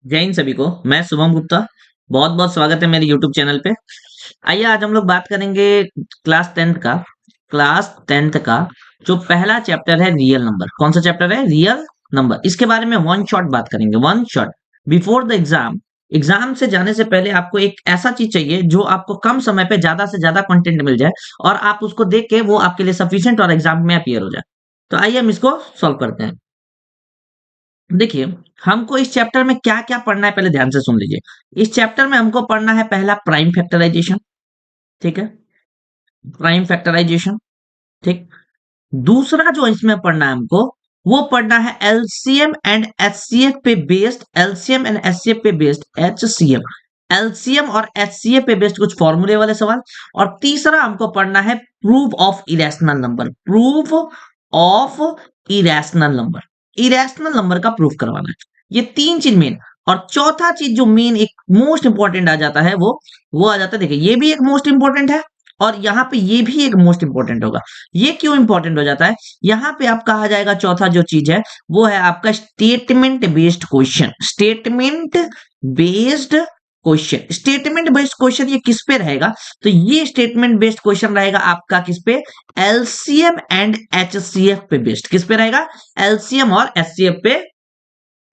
जय हिंद सभी को। मैं शुभम गुप्ता। बहुत बहुत स्वागत है मेरे यूट्यूब चैनल पे। आइए आज हम लोग बात करेंगे क्लास टेंथ का जो पहला चैप्टर है रियल नंबर। कौन सा चैप्टर है? Real number. इसके बारे में वन शॉट बात करेंगे। One shot before the exam. Exam से जाने से पहले आपको एक ऐसा चीज चाहिए जो आपको कम समय पे ज्यादा से ज्यादा कंटेंट मिल जाए और आप उसको देख के वो आपके लिए सफिशिएंट और एग्जाम में अपीयर हो जाए। तो आइए हम इसको सॉल्व करते हैं। देखिए, हमको इस चैप्टर में क्या-क्या पढ़ना है पहले ध्यान से सुन लीजिए। इस चैप्टर में हमको पढ़ना है पहला प्राइम फैक्टराइजेशन, ठीक है? प्राइम फैक्टराइजेशन, ठीक? दूसरा जो इसमें पढ़ना है हमको, वो पढ़ना है एलसीएम एंड एचसीएफ पे बेस्ड एचसीएफ। एलसीएम और एचसीएफ पे बेस्ड कुछ फॉर्मूले वाले सवाल। और तीसरा हमको पढ़ना है proof of irrational number. Proof of irrational number का प्रूफ करवाना है। ये तीन चीज मेन। और चौथा चीज जो मेन एक मोस्ट इंपॉर्टेंट आ जाता है वो आ जाता है। देखिए, ये भी एक मोस्ट इंपॉर्टेंट है और यहाँ पे ये भी एक मोस्ट इंपॉर्टेंट होगा। ये क्यों इंपॉर्टेंट हो जाता है? यहाँ पे आप कहा जाएगा चौथा जो चीज है वो है आपका statement based question. Statement based question ये किस पे रहेगा? तो ये स्टेटमेंट बेस्ड क्वेश्चन रहेगा आपका किस पे? एलसीएम एंड एचसीएफ पे बेस्ड। किस पे रहेगा? एलसीएम और एचसीएफ पे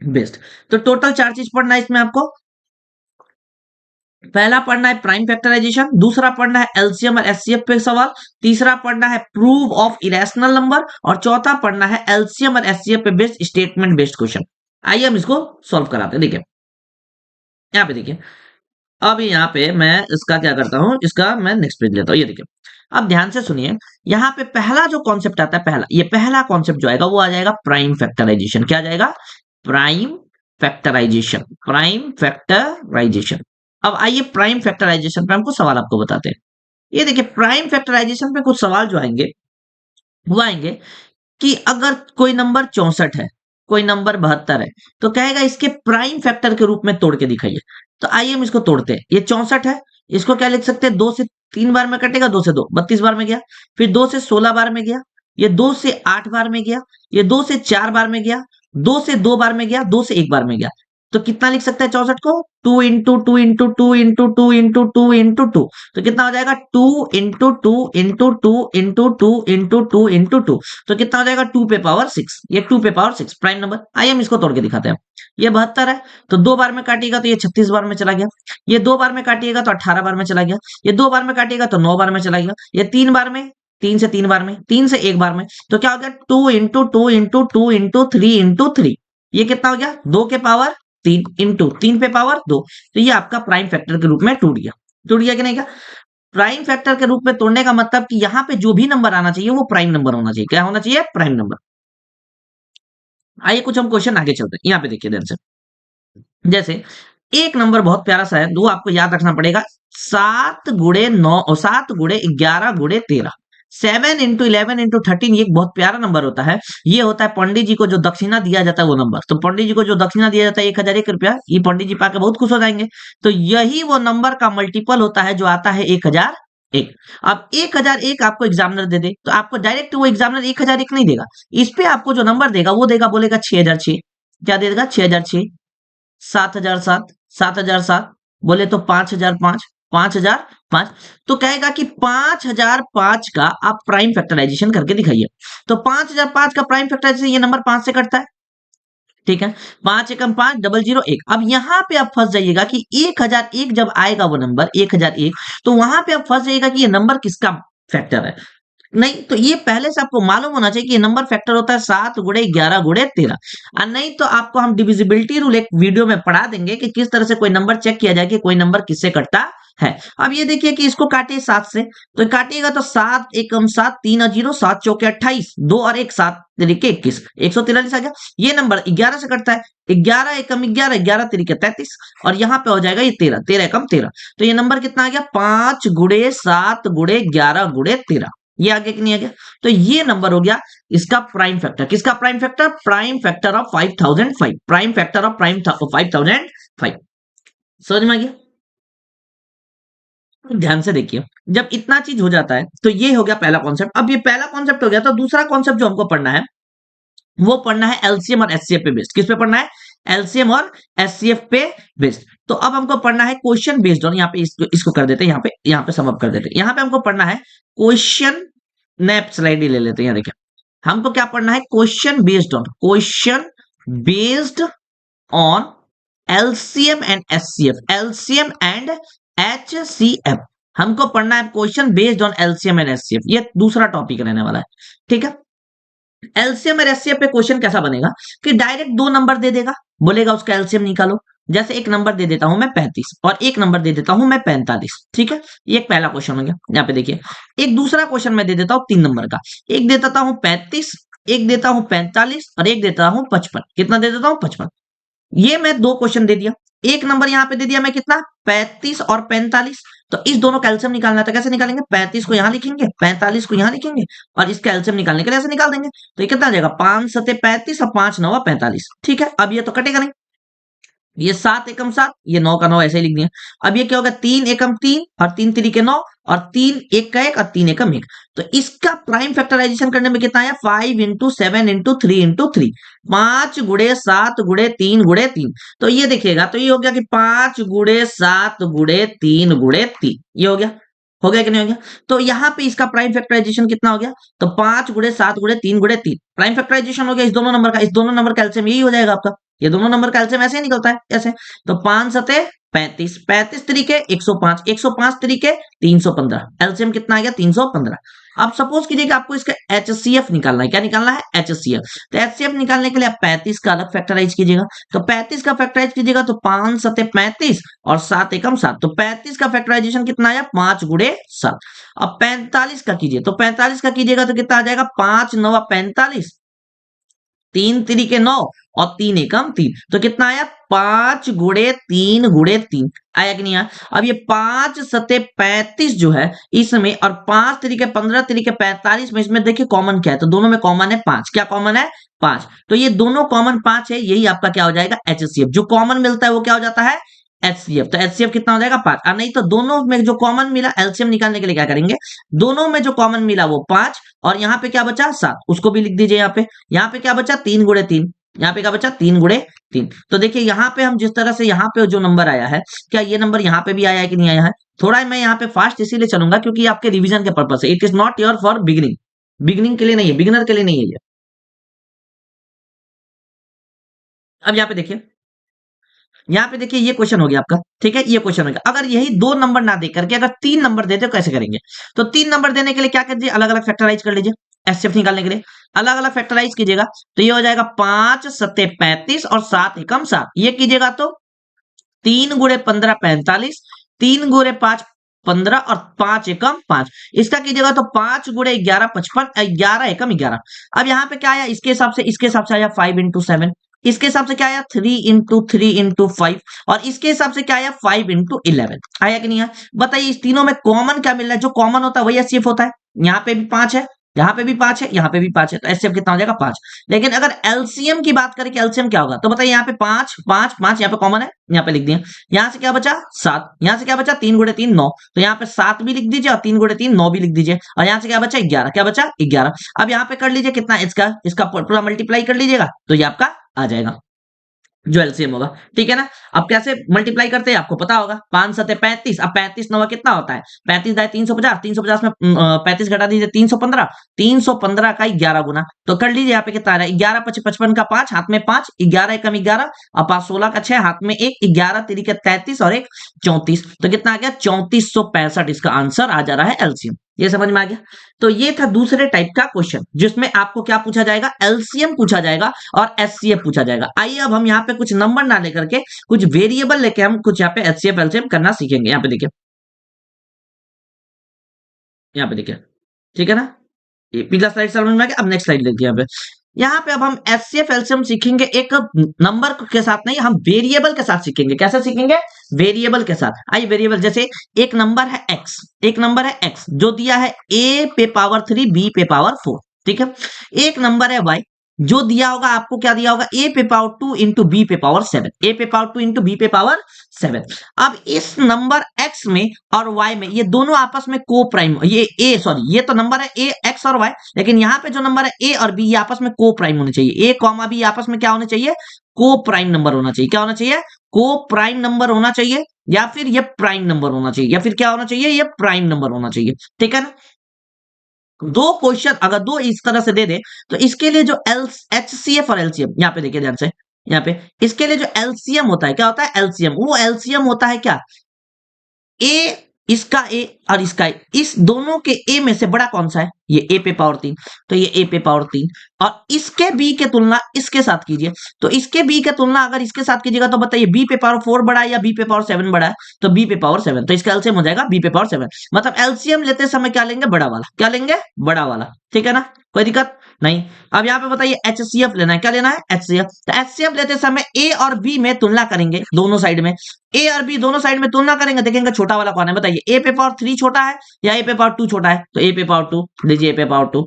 बेस्ड। तो टोटल चार चीज पढ़ना है इसमें आपको। पहला पढ़ना है प्राइम फैक्टराइजेशन, दूसरा पढ़ना है एलसीएम और एचसीएफ पे सवाल, तीसरा पढ़ना है प्रूफ ऑफ इरेशनल नंबर और चौथा पढ़ना है एलसीएम और एचसीएफ पे बेस्ड स्टेटमेंट बेस्ड क्वेश्चन। आइए हम इसको सॉल्व कराते हैं। देखिए, यहाँ पे देखिए, अब यहाँ पे मैं इसका क्या करता हूँ, इसका मैं नेक्स्ट पेज लेता हूँ। ये देखिए, अब ध्यान से सुनिए। यहाँ पे पहला जो कॉन्सेप्ट आता है, पहला कॉन्सेप्ट जो आएगा वो आ जाएगा प्राइम फैक्टराइजेशन। क्या आ जाएगा? Prime prime factorization. अब आइए प्राइम फैक्टराइजेशन पे हमको सवाल आपको बताते हैं। ये देखिए, प्राइम फैक्टराइजेशन पे कुछ सवाल जो आएंगे वो आएंगे कि अगर कोई नंबर 64 है, कोई नंबर 72 है, तो कहेगा इसके प्राइम फैक्टर के रूप में तोड़ के दिखाइए। तो आइए हम इसको तोड़ते हैं। ये 64 है, इसको क्या लिख सकते हैं? 2 से 3 बार में कटेगा, 2 से 2 32 बार में गया। फिर 2 से 16 बार में गया, ये 2 से 8 बार में गया, ये 2 से 4 बार में गया, 2 से 2 बार में गया, 2 से 1 बार में गया। तो कितना लिख सकता है 64 को? 2 into 2 into 2 into 2 into 2 into 2। तो कितना हो जाएगा? 2 into 2 into 2 into 2 into 2 into 2। तो कितना हो जाएगा? 2 पे पावर 6। ये 2 पे पावर 6 प्राइम नंबर। आइए हम इसको तोड़ के दिखाते हैं। ये 72 है, तो 2 बार में काटिएगा तो ये 36 बार में चला गया। ये 2 बार में काटिएगा तो 18 बार में चला गया। ये 2 बार में काटिएगा तो 9 बार में चला गया। ये 3 बार में, 3 से 3 बार में, 3 से 1 बार में। तो क्या हो गया? 2 इंटू 2 इंटू 2 इंटू 3 इंटू 3। ये कितना हो गया? 2 के पावर 3 इंटू 3 पे पावर 2। तो ये आपका प्राइम फैक्टर के रूप में टूट गया। टूट गया कि नहीं? क्या प्राइम फैक्टर के रूप में तोड़ने का मतलब कि यहाँ पे जो भी नंबर आना चाहिए वो प्राइम नंबर होना चाहिए। क्या होना चाहिए? Prime number. आइए कुछ हम क्वेश्चन आगे चलते हैं। यहाँ पे देखिए ध्यान से। जैसे एक नंबर बहुत प्यारा सा है, वो आपको याद रखना पड़ेगा। 7 गुणे 9 और 7 गुणे 11 गुणे 13। 7 इंटू 11 इंटू 13 ये एक बहुत प्यारा नंबर होता है। ये होता है पंडित जी को जो दक्षिणा दिया जाता है वो नंबर। तो पंडित जी को जो दक्षिणा दिया जाता है 1001 रुपया, ये पंडित जी पाके बहुत खुश हो जाएंगे। तो यही वो नंबर का मल्टीपल होता है जो आता है 1001। अब 1001 आपको एग्जामिनर दे दे तो आपको डायरेक्ट वो एग्जामिनर 1001 नहीं देगा। इस पे आपको जो नंबर देगा वो देगा, बोलेगा 6006। क्या देगा? 6006, 7007, 7007, बोले तो 5005, 5005। तो कहेगा कि 5005 का आप प्राइम फैक्टराइजेशन करके दिखाइए। तो 5005 का प्राइम फैक्टराइजेशन ये नंबर 5 से कटता है, ठीक है? 5 एकम 5, 001। अब यहां पे आप फंस जाइएगा कि 1001 जब आएगा वो नंबर 1001, तो वहां पे आप फंस जाइएगा कि ये नंबर किसका फैक्टर है। नहीं तो ये पहले से आपको मालूम होना चाहिए कि ये नंबर फैक्टर होता है 7 गुणे 11 गुणे 13। और नहीं तो आपको हम डिविजिबिलिटी रूल एक वीडियो में पढ़ा देंगे कि किस तरह से कोई नंबर चेक किया जाए कि कोई नंबर किससे कटता है। अब ये देखिए कि इसको काटिए 7 से, तो काटिएगा तो 7 एकम 7, 3 और 0, 7 चौके 28, 2 और 1, 7 तरीके 21, 143 आ गया। ये नंबर 11 से कटता है। 11 एकम 11, 11 तरीके 33 और यहाँ पे हो जाएगा ये 13, 13 एकम 13। तो ये नंबर कितना आ गया? 5 गुणे 7 गुणे 11 गुणे 13। ये आ गया कि नहीं आ गया? तो ये नंबर हो गया इसका प्राइम फैक्टर। किसका prime factor? Prime factor of 5005। Prime factor of prime 5005। समझ में आ गया? ध्यान से देखिए, जब इतना चीज हो जाता है तो ये हो गया पहला कॉन्सेप्ट। अब ये पहला कॉन्सेप्ट हो गया तो दूसरा कॉन्सेप्ट जो हमको पढ़ना है वो पढ़ना है एलसीएम और एचसीएफ पे बेस्ड। किस पे पढ़ना है? एलसीएम और एचसीएफ पे बेस्ड। तो अब हमको पढ़ना है क्वेश्चन बेस्ड ऑन, यहाँ पे इसको कर देते हैं, यहाँ पे सम अप कर देते हैं। यहाँ पे हमको पढ़ना है क्वेश्चन, नैप स्लाइड ही ले लेते हैं। यहाँ देखिए हमको क्या पढ़ना है, question based on LCM and HCF, LCM and HCF. हमको पढ़ना है question based on LCM and HCF, ये दूसरा टॉपिक रहने वाला है। ठीक है, एलसीएम और एचसीएफ पे क्वेश्चन कैसा बनेगा कि डायरेक्ट दो नंबर दे देगा, बोलेगा उसका एलसीएम निकालो। जैसे एक नंबर दे देता हूं मैं 35 और एक नंबर दे देता हूं मैं 45। ठीक है, ये एक पहला क्वेश्चन हो गया। यहाँ पे देखिए एक दूसरा क्वेश्चन मैं दे देता हूं 3 नंबर का, एक दे देता हूं 35, एक देता हूं 45 और एक देता हूं 55। कितना दे देता हूं, 55। ये मैं दो क्वेश्चन दे दिया, एक नंबर यहां पे दे दिया मैं कितना, 35 और 45। तो इस दोनों का एलसीएम निकालना था, कैसे निकालेंगे, 35 को यहां लिखेंगे, 45 को यहां लिखेंगे और इसका एलसीएम निकालने के लिए ऐसे निकाल देंगे। तो ये कितना आ जाएगा, 5 सते 35 और 5 नवा 45। ठीक है, अब ये तो कटेगा नहीं, ये 7 एकम 7, ये 9 का 9 ऐसे ही लिख दिया। अब ये क्या होगा, 3 एकम 3 और 3 3 9 और 3 1 का 1 और 3 एकम 1। तो इसका प्राइम फैक्टराइजेशन करने में कितना आया, 5 इंटू 7 इंटू 3 इंटू 3, 5 गुड़े 7 गुड़े 3 गुड़े 3। तो ये देखिएगा, तो ये हो गया कि 5 गुड़े 7 गुड़े 3 गुड़े 3, ये हो गया कि नहीं हो गया। तो यहाँ पे इसका प्राइम फैक्टराइजेशन कितना हो गया, तो 5 गुड़े 7 गुड़े 3 गुड़े 3 प्राइम फैक्टराइजेशन हो गया इस दोनों नंबर का। इस दोनों नंबर का एलसीएम यही हो जाएगा आपका, ये दोनों नंबर का एलसीएम ऐसे ही निकलता है ऐसे। तो 5 सते 35, 35 तरीके 105, 105 तरीके 315, एलसीएम कितना आ गया, 315। अब सपोज कीजिए कि आपको इसका एचसीएफ निकालना है, क्या निकालना है, एचसीएफ। तो एचसीएफ निकालने के लिए आप 35 का अलग फैक्टराइज कीजिएगा। तो 35 का फैक्टराइज कीजिएगा तो 5 सते 35 और 7 एकम 7। तो 35 का फैक्टराइजेशन कितना आया, 5 गुड़े 7। अब 45 का कीजिए, तो 45 का कीजिएगा तो कितना आ जाएगा, 5 9 45, 3 तरीके 9 और 3 एकम 3। तो कितना आया, 5 गुड़े 3 गुड़े 3 आया कि नहीं आया। अब ये 5 सते 35 जो है इसमें, और 5 तरीके 15 तरीके 45 में, इसमें देखिए कॉमन क्या है, तो दोनों में कॉमन है 5। क्या कॉमन है, 5। तो ये दोनों कॉमन 5 है, यही आपका क्या हो जाएगा, एचसीएफ। जो कॉमन मिलता है वो क्या हो जाता है, एचसीएफ। तो एचसीएफ कितना हो जाएगा, 5। और नहीं तो दोनों में जो कॉमन मिला, एलसीएम निकालने के लिए क्या करेंगे, दोनों में जो कॉमन मिला वो 5 और यहाँ पे क्या बचा 7, उसको भी लिख दीजिए। यहाँ पे क्या बचा, 3 गुड़े 3, यहाँ पे क्या बचा, 3 गुड़े 3। तो देखिए यहाँ पे हम जिस तरह से यहाँ पे जो नंबर आया है, क्या ये नंबर यहाँ पे भी आया है कि नहीं आया है। थोड़ा मैं यहाँ पे फास्ट इसीलिए चलूंगा क्योंकि आपके रिविजन के पर्पज से, it is not your for beginning, beginning के लिए नहीं है, बिगिनर के लिए नहीं है ये। अब यहाँ पे देखिए ये क्वेश्चन हो गया आपका। ठीक है, ये क्वेश्चन हो गया। अगर यही दो नंबर ना दे करके अगर 3 नंबर देते तो कैसे करेंगे, तो 3 नंबर देने के लिए क्या कीजिए, अलग अलग फैक्टराइज कर लीजिए। एचसीएफ निकालने के लिए अलग अलग फैक्टराइज कीजिएगा, तो ये हो जाएगा 5 सते 35 और 7 एकम 7। ये कीजिएगा तो 3 गुड़े 15 45, 3 गुड़े 5 15 और 5 एकम 5। इसका कीजिएगा तो 5 गुड़े 11 55, 11 एकम 11। अब यहाँ पे क्या आया, इसके हिसाब से आया 5 इंटू 7, इसके हिसाब से क्या आया 3 इंटू 3 इंटू 5 और इसके हिसाब से क्या आया 5 इंटू 11। आया कि नहीं आया, बताइए इस तीनों में कॉमन क्या मिल रहा है, जो कॉमन होता है वही एचसीएफ होता है। यहाँ पे भी 5 है, यहाँ पे भी 5 है, यहाँ पे भी 5 है, तो एचसीएफ कितना हो जाएगा 5। लेकिन अगर एलसीएम की बात करें कि एलसीएम क्या होगा, तो बताइए यहाँ पे 5 5 5 यहाँ पे कॉमन है, यहाँ पे लिख दिया। यहाँ से क्या बचा 7, यहाँ से क्या बचा 3 गुड़े 3 9, तो यहाँ पे 7 भी लिख दीजिए और 3 गुड़े 3 9 भी लिख दीजिए। और यहाँ से क्या बचा 11, क्या बचा 11। अब यहाँ पे कर लीजिए कितना, इसका पूरा मल्टीप्लाई कर लीजिएगा तो ये आपका आ जाएगा जो एलसीएम होगा। ठीक है ना, अब कैसे मल्टीप्लाई करते हैं आपको पता होगा, 5 सते 35, अब 35 नवा कितना होता है, 35 दाए 350, 350 में 35 घटा दीजिए 315, 315 का 11 गुना। तो कर लीजिए यहाँ पे कितना आ रहा है, 11 5 55 का 5, हाथ में 5, 11 एकम 11 और 5 16 का 6, हाथ में 1, 11 तिरिके 33 और 1 34। तो कितना आ गया 3465, इसका आंसर आ जा रहा है एलसीएम। ये समझ में आ गया। तो ये था दूसरे टाइप का क्वेश्चन जिसमें आपको क्या पूछा जाएगा, एलसीएम पूछा जाएगा और एचसीएफ पूछा जाएगा। आइए अब हम यहाँ पे कुछ नंबर ना लेकर के कुछ वेरिएबल लेके हम कुछ यहाँ पे एचसीएफ एलसीएम करना सीखेंगे। यहाँ पे देखिए, यहाँ पे देखिए, ठीक है ना, ये पिछला स्लाइड समझ में आ गया। अब नेक्स्ट स्लाइड देखिए, यहाँ पे अब हम एचसीएफ एलसीएम सीखेंगे एक नंबर के साथ नहीं, हम वेरिएबल के साथ सीखेंगे। कैसे सीखेंगे, वेरिएबल के साथ। आइए वेरिएबल, जैसे एक नंबर है x, एक नंबर है x जो दिया है a पे पावर 3 b पे पावर 4। ठीक है, एक नंबर है y जो दिया होगा आपको क्या दिया होगा, ए पे पावर 2 इंटू बी पे पावर 7, ए पे पावर 2 इंटू बी पे पावर 7। अब इस नंबर x में और y में ये दोनों आपस में को प्राइम, ये ए सॉरी ये तो नंबर है ए x और y, लेकिन यहाँ पे जो नंबर है ए और बी ये आपस में को प्राइम होने चाहिए, ए कॉमा बी आपस में क्या होने चाहिए, को प्राइम नंबर होना चाहिए। क्या होना चाहिए, को प्राइम नंबर होना चाहिए, या फिर ये प्राइम नंबर होना चाहिए, या फिर क्या होना चाहिए, ये प्राइम नंबर होना चाहिए। ठीक है ना। दो क्वेश्चन अगर दो इस तरह से दे दे तो इसके लिए जो एल HCF और एलसीएम, यहाँ पे देखिए ध्यान से, यहाँ पे इसके लिए जो एलसीएम होता है, क्या होता है एलसीएम, वो एलसीएम होता है क्या, ए, इसका ए और इसका ए, इस दोनों के ए में से बड़ा कौन सा है, ये ए पे पावर 3, तो ये ए पे पावर 3, और इसके बी के तुलना इसके साथ कीजिए, तो इसके बी के तुलना अगर इसके साथ कीजिएगा तो बताइए बी पे पावर 4 बड़ा है या बी पे पावर 7 बड़ा है, तो बी पे पावर 7, तो इसका एलसीएम हो जाएगा बी पे पावर 7। मतलब एलसीएम लेते समय क्या लेंगे, बड़ा वाला, क्या लेंगे, बड़ा वाला। ठीक है ना, कोई दिक्कत नहीं। अब यहाँ पे बताइए HCF लेना है, क्या लेना है, HCF, तो HCF लेते समय ए और बी में तुलना करेंगे, दोनों साइड में ए और बी दोनों साइड में तुलना करेंगे, देखेंगे छोटा वाला कौन है, बताइए ए पे पावर 3 छोटा है या ए पे पावर 2 छोटा है, तो ए पे पावर 2 लीजिए, ए पे पावर 2।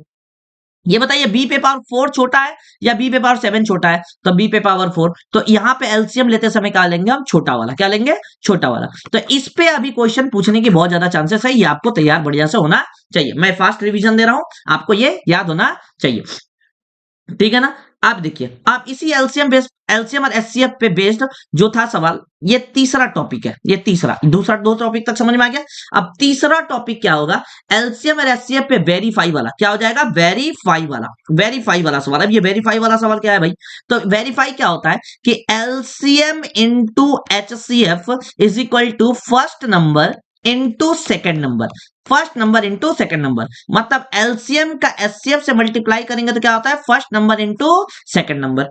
ये बताइए बी पे पावर 4 छोटा है या बी पे पावर 7 छोटा है, तो बी पे पावर 4, तो यहाँ पे एलसीएम लेते समय क्या लेंगे हम, छोटा वाला, क्या लेंगे, छोटा वाला। तो इस पे अभी क्वेश्चन पूछने की बहुत ज्यादा चांसेस है, ये आपको तैयार बढ़िया से होना चाहिए, मैं फास्ट रिवीजन दे रहा हूं, आपको ये याद होना चाहिए। ठीक है ना। आप देखिए, आप इसी एलसीएम और एचसीएफ पे बेस्ड जो था सवाल, ये तीसरा टॉपिक है, ये तीसरा, दूसरा दो टॉपिक तक समझ में आ गया। अब तीसरा टॉपिक क्या होगा, एलसीएम और एचसीएफ पे वेरीफाई वाला, क्या हो जाएगा, वेरीफाई वाला, वेरीफाई वाला सवाल। अब ये वेरीफाई वाला सवाल क्या है भाई, तो वेरीफाई क्या होता है कि LCM into HCF is equal to first number into second number, first number into second number, मतलब एलसीएम का एचसीएफ से मल्टीप्लाई करेंगे तो क्या होता है, first number into second number.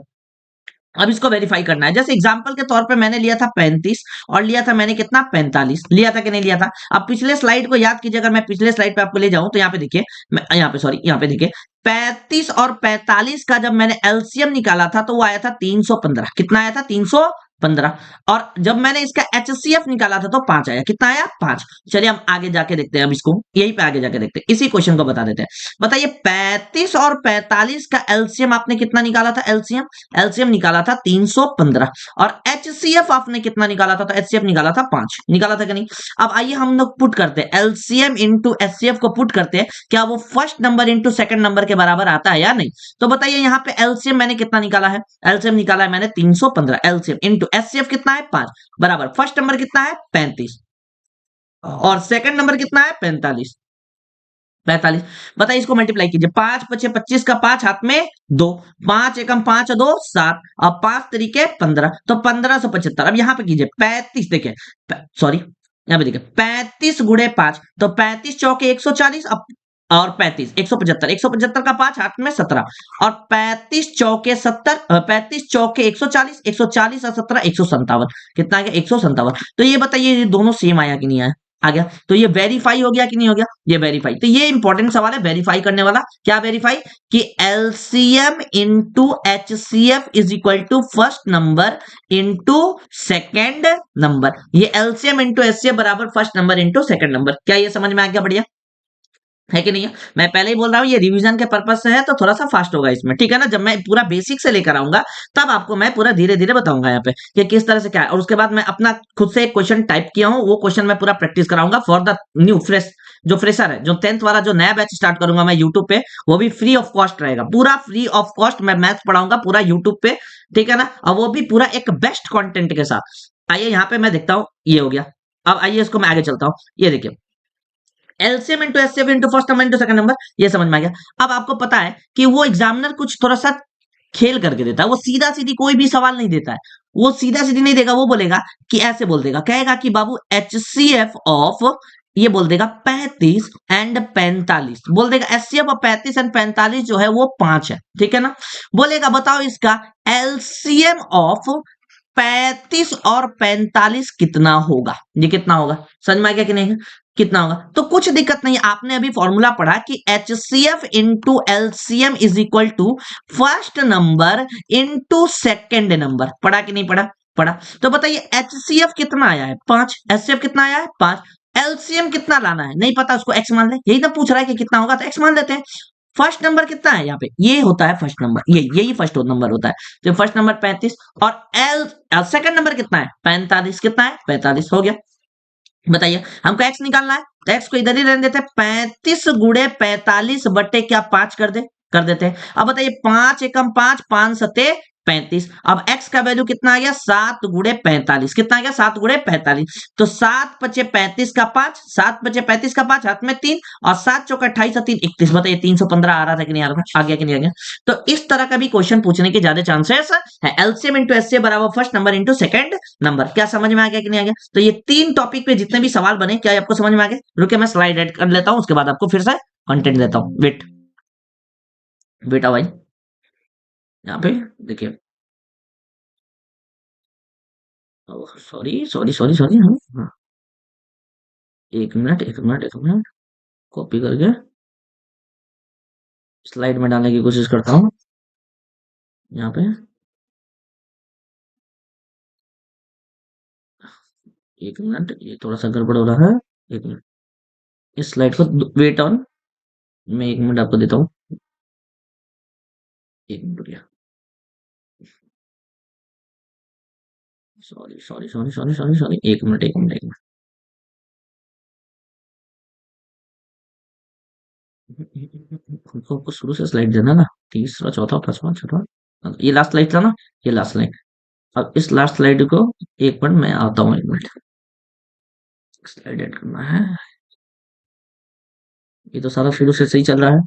अब इसको वेरीफाई करना है, जैसे एग्जांपल के तौर पे मैंने लिया था 35 और लिया था मैंने कितना, 45 लिया था कि नहीं लिया था। अब पिछले स्लाइड को याद कीजिए, अगर मैं पिछले स्लाइड पे आपको ले जाऊं तो यहाँ पे देखिए, मैं यहाँ पे सॉरी यहाँ पे देखिए 35 और 45 का जब मैंने एलसीएम निकाला था तो वो आया था 315, कितना आया था, 315, और जब मैंने इसका एचसीएफ निकाला था तो 5 आया, कितना आया, 5। चलिए हम आगे जाके देखते हैं, अब इसको यहीं पे आगे जाके देखते हैं, इसी क्वेश्चन को बता देते हैं। बताइए 35 और 45 का एलसीएम आपने कितना निकाला था, एलसीएम एलसीएम निकाला था 315, और एचसीएफ आपने कितना निकाला था, तो एचसीएफ निकाला था 5, निकाला था कि नहीं। अब आइए हम लोग पुट करते हैं, एलसीएम इंटू एचसीएफ को पुट करते हैं, क्या वो first number into second number के बराबर आता है या नहीं। तो बताइए यहाँ पे एलसीएम मैंने कितना निकाला है, एलसीएम निकाला है मैंने 315, एलसीएम इंटू एचसीएफ कितना है, 5, बराबर फर्स्ट नंबर कितना है, 35, और सेकंड नंबर कितना है, 45, 45। बताइए इसको मल्टीप्लाई कीजिए, 5 पचे 25 का 5 हाथ में 2, 5 एकम 5 2 7, अब 5 तरीके 15, तो 1575। अब यहाँ पे कीजिए 35, देखिए सॉरी यहाँ पे देखिए 35 गुणे 5, तो 35 चौके 140, अब और 35 175, 175 का 5 हाथ में 17, और 35 चौके 70, 35 चौके 140, 140 और 17 157, कितना आ गया, 157। तो ये बताइए ये दोनों सेम आया कि नहीं आया, आ गया, तो ये वेरीफाई हो गया कि नहीं हो गया, ये वेरीफाई। तो ये इंपॉर्टेंट सवाल है वेरीफाई करने वाला, क्या वेरीफाई, कि LCM into HCF is equal to first number into second number, ये एलसीएम इंटू एचसीएफ बराबर first number into second number. क्या ये समझ में आ गया, बढ़िया है कि नहीं है। मैं पहले ही बोल रहा हूं ये रिवीजन के पर्पज से है, तो थोड़ा सा फास्ट होगा इसमें, ठीक है ना। जब मैं पूरा बेसिक से लेकर आऊंगा तब आपको मैं पूरा धीरे धीरे बताऊंगा यहाँ पे कि किस तरह से क्या है, और उसके बाद मैं अपना खुद से एक क्वेश्चन टाइप किया हूं, वो क्वेश्चन मैं पूरा प्रैक्टिस कराऊंगा फॉर द न्यू फ्रेश जो फ्रेशर है, जो 10th वाला जो नया बैच स्टार्ट करूंगा मैं यूट्यूब पे, वो भी फ्री ऑफ कॉस्ट रहेगा, पूरा फ्री ऑफ कॉस्ट मैं मैथ पढ़ाऊंगा पूरा यूट्यूब पे, ठीक है ना, और वो भी पूरा एक बेस्ट कंटेंट के साथ। आइए यहाँ पे मैं देखता हूँ, ये हो गया। अब आइए इसको मैं आगे चलता हूँ, ये देखिए LCM into HCF into first number into second number, ये समझ में आ गया। अब आपको पता है कि वो एग्जामिनर कुछ थोड़ा सा खेल करके देता है, वो सीधा सीधी कोई भी सवाल नहीं देता है, वो सीधा सीधी नहीं देगा, वो बोलेगा कि ऐसे बोल देगा, कहेगा कि बाबू एचसीएफ ऑफ, ये बोल देगा 35 एंड 45, बोल देगा एचसीएफ ऑफ 35 एंड 45 जो है वो 5 है, ठीक है ना। बोलेगा बताओ इसका एलसीएम ऑफ 35 और 45 कितना होगा, ये कितना होगा, समझ में आ गया कि नहीं, कितना होगा। तो कुछ दिक्कत नहीं, आपने अभी फॉर्मूला पढ़ा कि HCF into LCM is equal to first number into second number, पढ़ा कि नहीं पढ़ा, पढ़ा। तो बताइए HCF कितना आया है, 5, HCF कितना आया है, 5, एलसीएम कितना लाना है, नहीं पता, उसको x मान ले, यही तो पूछ रहा है कि कितना होगा, तो x मान लेते हैं। फर्स्ट नंबर कितना है यहाँ पे, ये होता है फर्स्ट नंबर, ये यही फर्स्ट नंबर होता है। तो फर्स्ट नंबर 35 और एल सेकंड नंबर कितना है 45, कितना है 45 हो गया। बताइए हमको एक्स निकालना है, तो एक्स को इधर ही रहने देते हैं, 35 गुड़े 45 बट्टे क्या 5 कर देते हैं। अब बताइए 5 एकम 5, 5 सते 35। अब एक्स का वैल्यू कितना आ गया 7 गुड़े 45, कितना आ गया 7 गुड़े 45। तो 7 पचे 35 का 5, 7 पचे 35 का 5, हाथ में 3 और 7 चौका 28 3 31। बताइए 315 आ रहा था कि नहीं आ रहा था, आ गया कि नहीं आ गया। तो इस तरह का भी क्वेश्चन पूछने के ज्यादा चांसेस है। एलसीएम इंटू एचसीएफ बराबर first number into second number. क्या समझ में आ गया कि नहीं आ गया। तो ये 3 टॉपिक पे जितने भी सवाल बने, क्या आपको समझ में आ गया। रुके मैं स्लाइड एड कर लेता हूं, उसके बाद आपको फिर से कंटेंट देता हूं। वेट बेटा भाई, यहाँ पे देखिए, सॉरी सॉरी सॉरी सॉरी, हाँ, एक मिनट एक मिनट एक मिनट, कॉपी करके स्लाइड में डालने की कोशिश करता हूँ यहाँ पे। एक मिनट, ये थोड़ा सा गड़बड़ हो रहा है। एक मिनट, इस स्लाइड को वेट ऑन, मैं एक मिनट आपको देता हूँ। एक मिनट रुकिए, sorry sorry sorry sorry sorry sorry, एक मिनट एक मिनट एक मिनट, हमको शुरू से स्लाइड देना ना, तीसरा चौथा पांचवा छठवा, ये लास्ट स्लाइड था ना, ये लास्ट स्लाइड। अब इस लास्ट स्लाइड को एक मिनट मैं आता हूँ, एक मिनट, स्लाइड एड करना है। ये तो सारा शुरू से सही चल रहा है।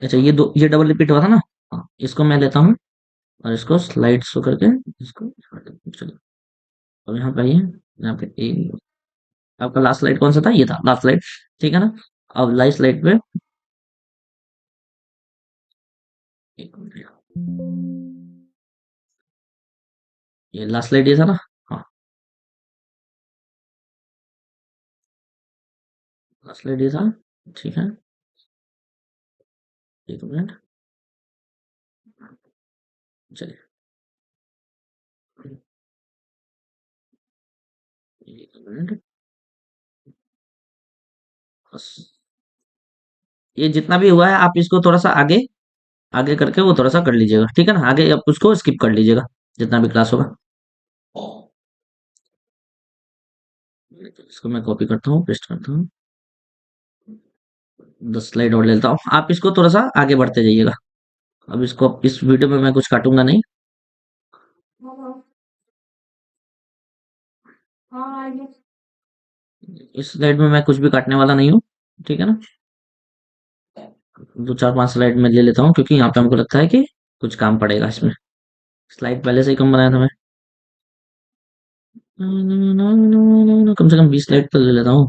अच्छा ये दो, ये डबल रिपीट हुआ था ना, हाँ, इसको मैं लेता हूँ और इसको स्लाइड शो करके इसको, चलो अब यहाँ पे आइए, यहाँ पे एक, आपका लास्ट स्लाइड कौन सा था, ये था लास्ट स्लाइड, ठीक है ना। अब लास्ट स्लाइड पे एक मिनट, ये लास्ट स्लाइड ये था ना, हाँ लास्ट स्लाइड ये था, ठीक है। एक मिनट, चलिए एक मिनट, बस ये जितना भी हुआ है आप इसको थोड़ा सा आगे आगे करके वो थोड़ा सा कर लीजिएगा, ठीक है ना। आगे आप उसको स्किप कर लीजिएगा जितना भी क्लास होगा। इसको मैं कॉपी करता हूँ, पेस्ट करता हूँ, 10 स्लाइड और ले लेता हूँ। आप इसको थोड़ा सा आगे बढ़ते जाइएगा। अब इसको इस वीडियो में मैं कुछ काटूंगा नहीं, इस स्लाइड में मैं कुछ भी काटने वाला नहीं हूँ, ठीक है ना। 2 4 5 स्लाइड में ले लेता हूँ क्योंकि यहाँ पे हमको लगता है कि कुछ काम पड़ेगा इसमें। स्लाइड पहले से ही कम बनाया था मैं, कम से कम 20 स्लाइड तो ले लेता हूँ।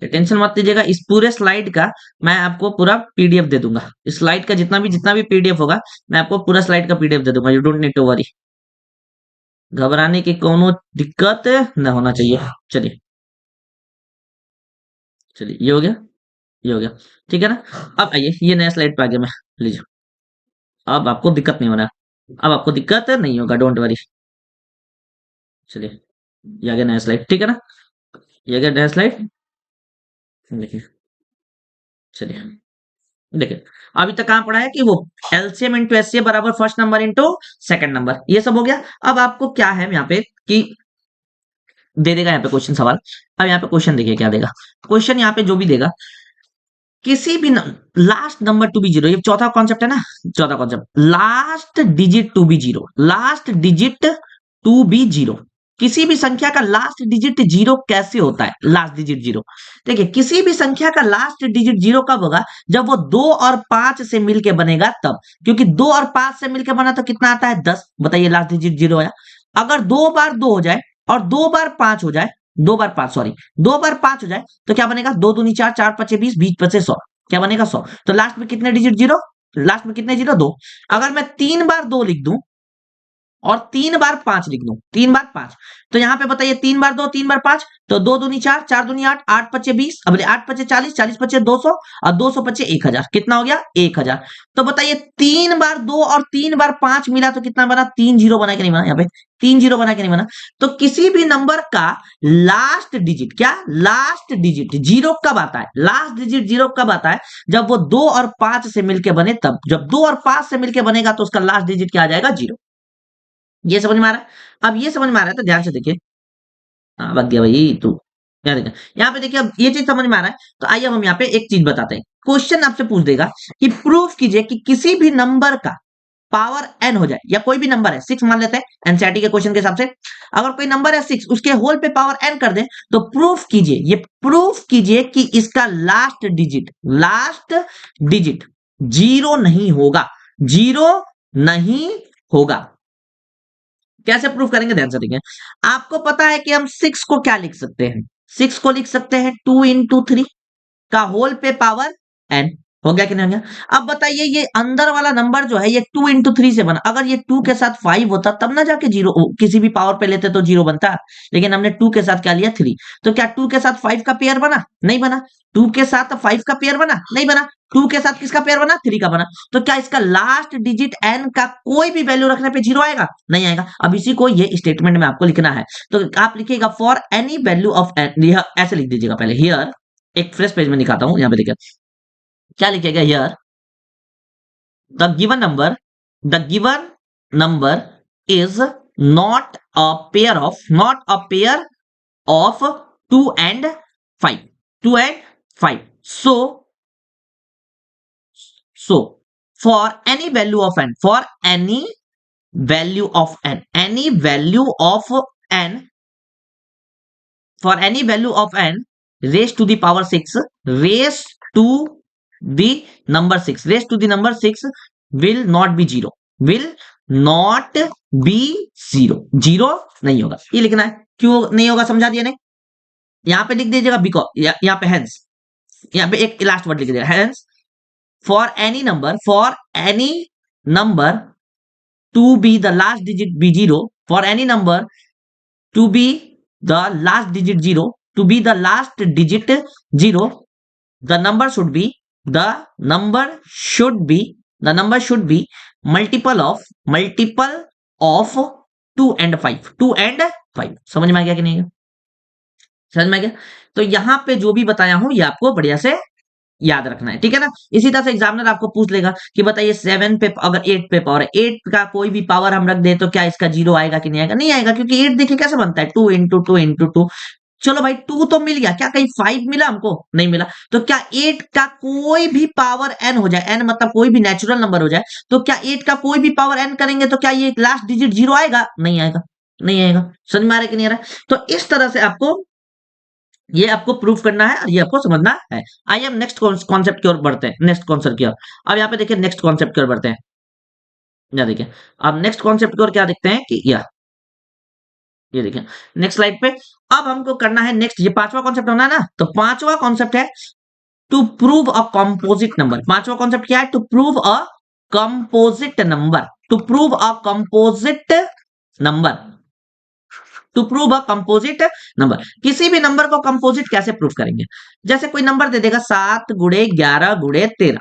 टेंशन मत लीजिएगा, इस पूरे स्लाइड का मैं आपको पूरा पीडीएफ दे दूंगा। इस स्लाइड का जितना भी पीडीएफ होगा मैं आपको पूरा स्लाइड का पीडीएफ दे दूंगा। You don't need to worry, घबराने की कोनो दिक्कत न होना चाहिए। चलिए चलिए, ये हो गया, ये हो गया, ठीक है ना। अब आइए ये नया स्लाइड पे आ गया मैं, लीजिए। अब आपको दिक्कत नहीं होना, अब आपको दिक्कत नहीं होगा, डोंट वरी। चलिए ये आ गया नया स्लाइड, ठीक है ना, ये आ गया नया स्लाइड। देखिए, चलिए देखिए, अभी तक कहां पढ़ा है कि वो एलसीएम इंटू एचसीएफ बराबर first number into second number, ये सब हो गया। अब आपको क्या है यहाँ पे कि दे देगा यहाँ पे क्वेश्चन सवाल। अब यहाँ पे क्वेश्चन देखिए क्या देगा, क्वेश्चन यहाँ पे जो भी देगा, किसी भी last number to be zero, ये चौथा कॉन्सेप्ट है ना, चौथा concept, last digit to be zero, last digit to be zero. किसी भी संख्या का लास्ट डिजिट जीरो कैसे होता है, लास्ट डिजिट जीरो। देखिए किसी भी संख्या का लास्ट डिजिट जीरो कब होगा, जब वो 2 और 5 से मिलके बनेगा तब, क्योंकि 2 और 5 से मिलके बना तो कितना आता है 10। बताइए लास्ट डिजिट जीरो आया। अगर 2 बार 2 हो जाए और 2 बार 5 हो जाए, 2 बार 5 सॉरी, 2 बार 5 हो जाए तो क्या बनेगा, 2 दूनी 4, 4 पचे 20, 20 पचे 100, क्या बनेगा 100। तो लास्ट में कितने डिजिट जीरो, लास्ट में कितने जीरो 2। अगर मैं 3 बार 2 लिख दूं, और 3 बार 5 लिख दूं, 3 बार 5, तो यहाँ पे बताइए 3 बार 2, 3 बार 5, तो 2 दूनी 4, 4 दूनी 8, 8 पचे 20, अब 8 पचे 40, 40 पचे 200 और 200 पचे 1000, कितना हो गया 1000। तो बताइए 3 बार 2 और 3 बार 5 मिला तो कितना बना, 3 जीरो बना कि नहीं बना, यहाँ पे 3 जीरो बना कि नहीं बना। तो किसी भी नंबर का लास्ट डिजिट, क्या लास्ट डिजिट जीरो कब आता है, लास्ट डिजिट जीरो कब आता है, जब वो 2 और 5 से मिलके बने तब, जब 2 और 5 से मिलके बनेगा तो उसका लास्ट डिजिट क्या आ जाएगा, जीरो। ये समझ में आ रहा है। अब ये समझ में आ रहा है तो ध्यान से देखिए, हाँ बग गया भाई तू, यहाँ देखिए, यहाँ पे देखिए अब ये चीज समझ में आ रहा है। तो आइए अब हम यहाँ पे एक चीज बताते हैं, क्वेश्चन आपसे पूछ देगा कि प्रूफ कीजिए कि किसी भी नंबर का पावर n हो जाए, या कोई भी नंबर है 6 मान लेते हैं एनसीईआरटी के क्वेश्चन के हिसाब से, अगर कोई नंबर है 6 उसके होल पे पावर n कर दें, तो प्रूफ कीजिए, ये प्रूफ कीजिए कि इसका लास्ट डिजिट जीरो नहीं होगा, जीरो नहीं होगा। कैसे प्रूफ करेंगे, ध्यान से देखिए। आपको पता है कि हम 6 को क्या लिख सकते हैं, 6 को लिख सकते हैं 2 इंटू 3 का होल पे पावर n, हो गया कि नहीं हो गया। अब बताइए ये अंदर वाला नंबर जो है ये 2 इंटू 3 से बना, अगर ये 2 के साथ 5 होता तब ना जाके जीरो, किसी भी पावर पे लेते तो जीरो बनता, लेकिन हमने 2 के साथ क्या लिया 3, तो क्या 2 के साथ 5 का पेयर बना, नहीं बना। 2 के साथ 5 का पेयर बना, नहीं बना। 2 के साथ किसका पेयर बना, 3 का बना। तो क्या इसका लास्ट डिजिट n का कोई भी वैल्यू रखने पे जीरो आएगा, नहीं आएगा। अब इसी को ये स्टेटमेंट में आपको लिखना है, तो आप लिखिएगा for any value of n, ऐसे लिख दीजिएगा पहले हियर, एक फ्रेश पेज में दिखाता हूं, यहाँ पे देखिए क्या लिखेगा here, the given number is not a pair of 2 and 5, 2 and 5, so for any value of n, for any value of n, any value of n, for any value of n raised to the power 6, raised to the number 6, raised to the number 6 will not be zero, will not be zero, zero नहीं होगा, ये लिखना है। क्यों नहीं होगा समझा दिया नहीं, यहां पे लिख दीजिएगा बिकॉज, यहाँ पे हेंस, यहाँ पे एक लास्ट वर्ड लिख दीजिएगा hence, for any number to be the last digit be zero, for any number to be the last digit zero, to be the last digit zero, the number should be multiple of 2 and 5, 2 and 5। समझ में आ गया कि नहीं, समझ में आ गया। तो यहां पे जो भी बताया हूं ये आपको बढ़िया से याद रखना है, ठीक है ना। इसी तरह से एग्जामिनर आपको पूछ लेगा कि बताइए 7 पे अगर 8 पे पावर है, 8 का कोई भी पावर हम रख दे तो क्या इसका जीरो आएगा कि नहीं आएगा, नहीं आएगा, क्योंकि 8 देखिए कैसे बनता है 2 इंटू 2 इंटू 2। चलो भाई 2 तो मिल गया, क्या कहीं 5 मिला हमको, नहीं मिला। तो क्या 8 का कोई भी पावर n हो जाए, n मतलब कोई भी नेचुरल नंबर हो जाए, तो क्या 8 का कोई भी पावर n करेंगे तो क्या ये लास्ट डिजिट जीरो आएगा, नहीं आएगा, नहीं आएगा। समझ में आ रहा है कि नहीं आ रहा है। तो इस तरह से आपको ये आपको प्रूफ करना है और ये आपको समझना है। आइए हम नेक्स्ट कॉन्सेप्ट की ओर बढ़ते हैं, नेक्स्ट कॉन्सेप्ट की ओर। अब यहाँ पे देखिए नेक्स्ट कॉन्सेप्ट की ओर बढ़ते हैं, या देखिए अब नेक्स्ट कॉन्सेप्ट की ओर क्या देखते हैं कि ये देखिए नेक्स्ट स्लाइड पे। अब हमको करना है नेक्स्ट, ये पांचवा कॉन्सेप्ट होना है ना, तो पांचवा कॉन्सेप्ट है to prove a composite number. पांचवा कॉन्सेप्ट क्या है, to prove a composite number, to prove a composite number, to prove a composite number. किसी भी नंबर को कंपोजिट कैसे प्रूव करेंगे, जैसे कोई नंबर दे देगा 7 गुणे 11 गुणे 13,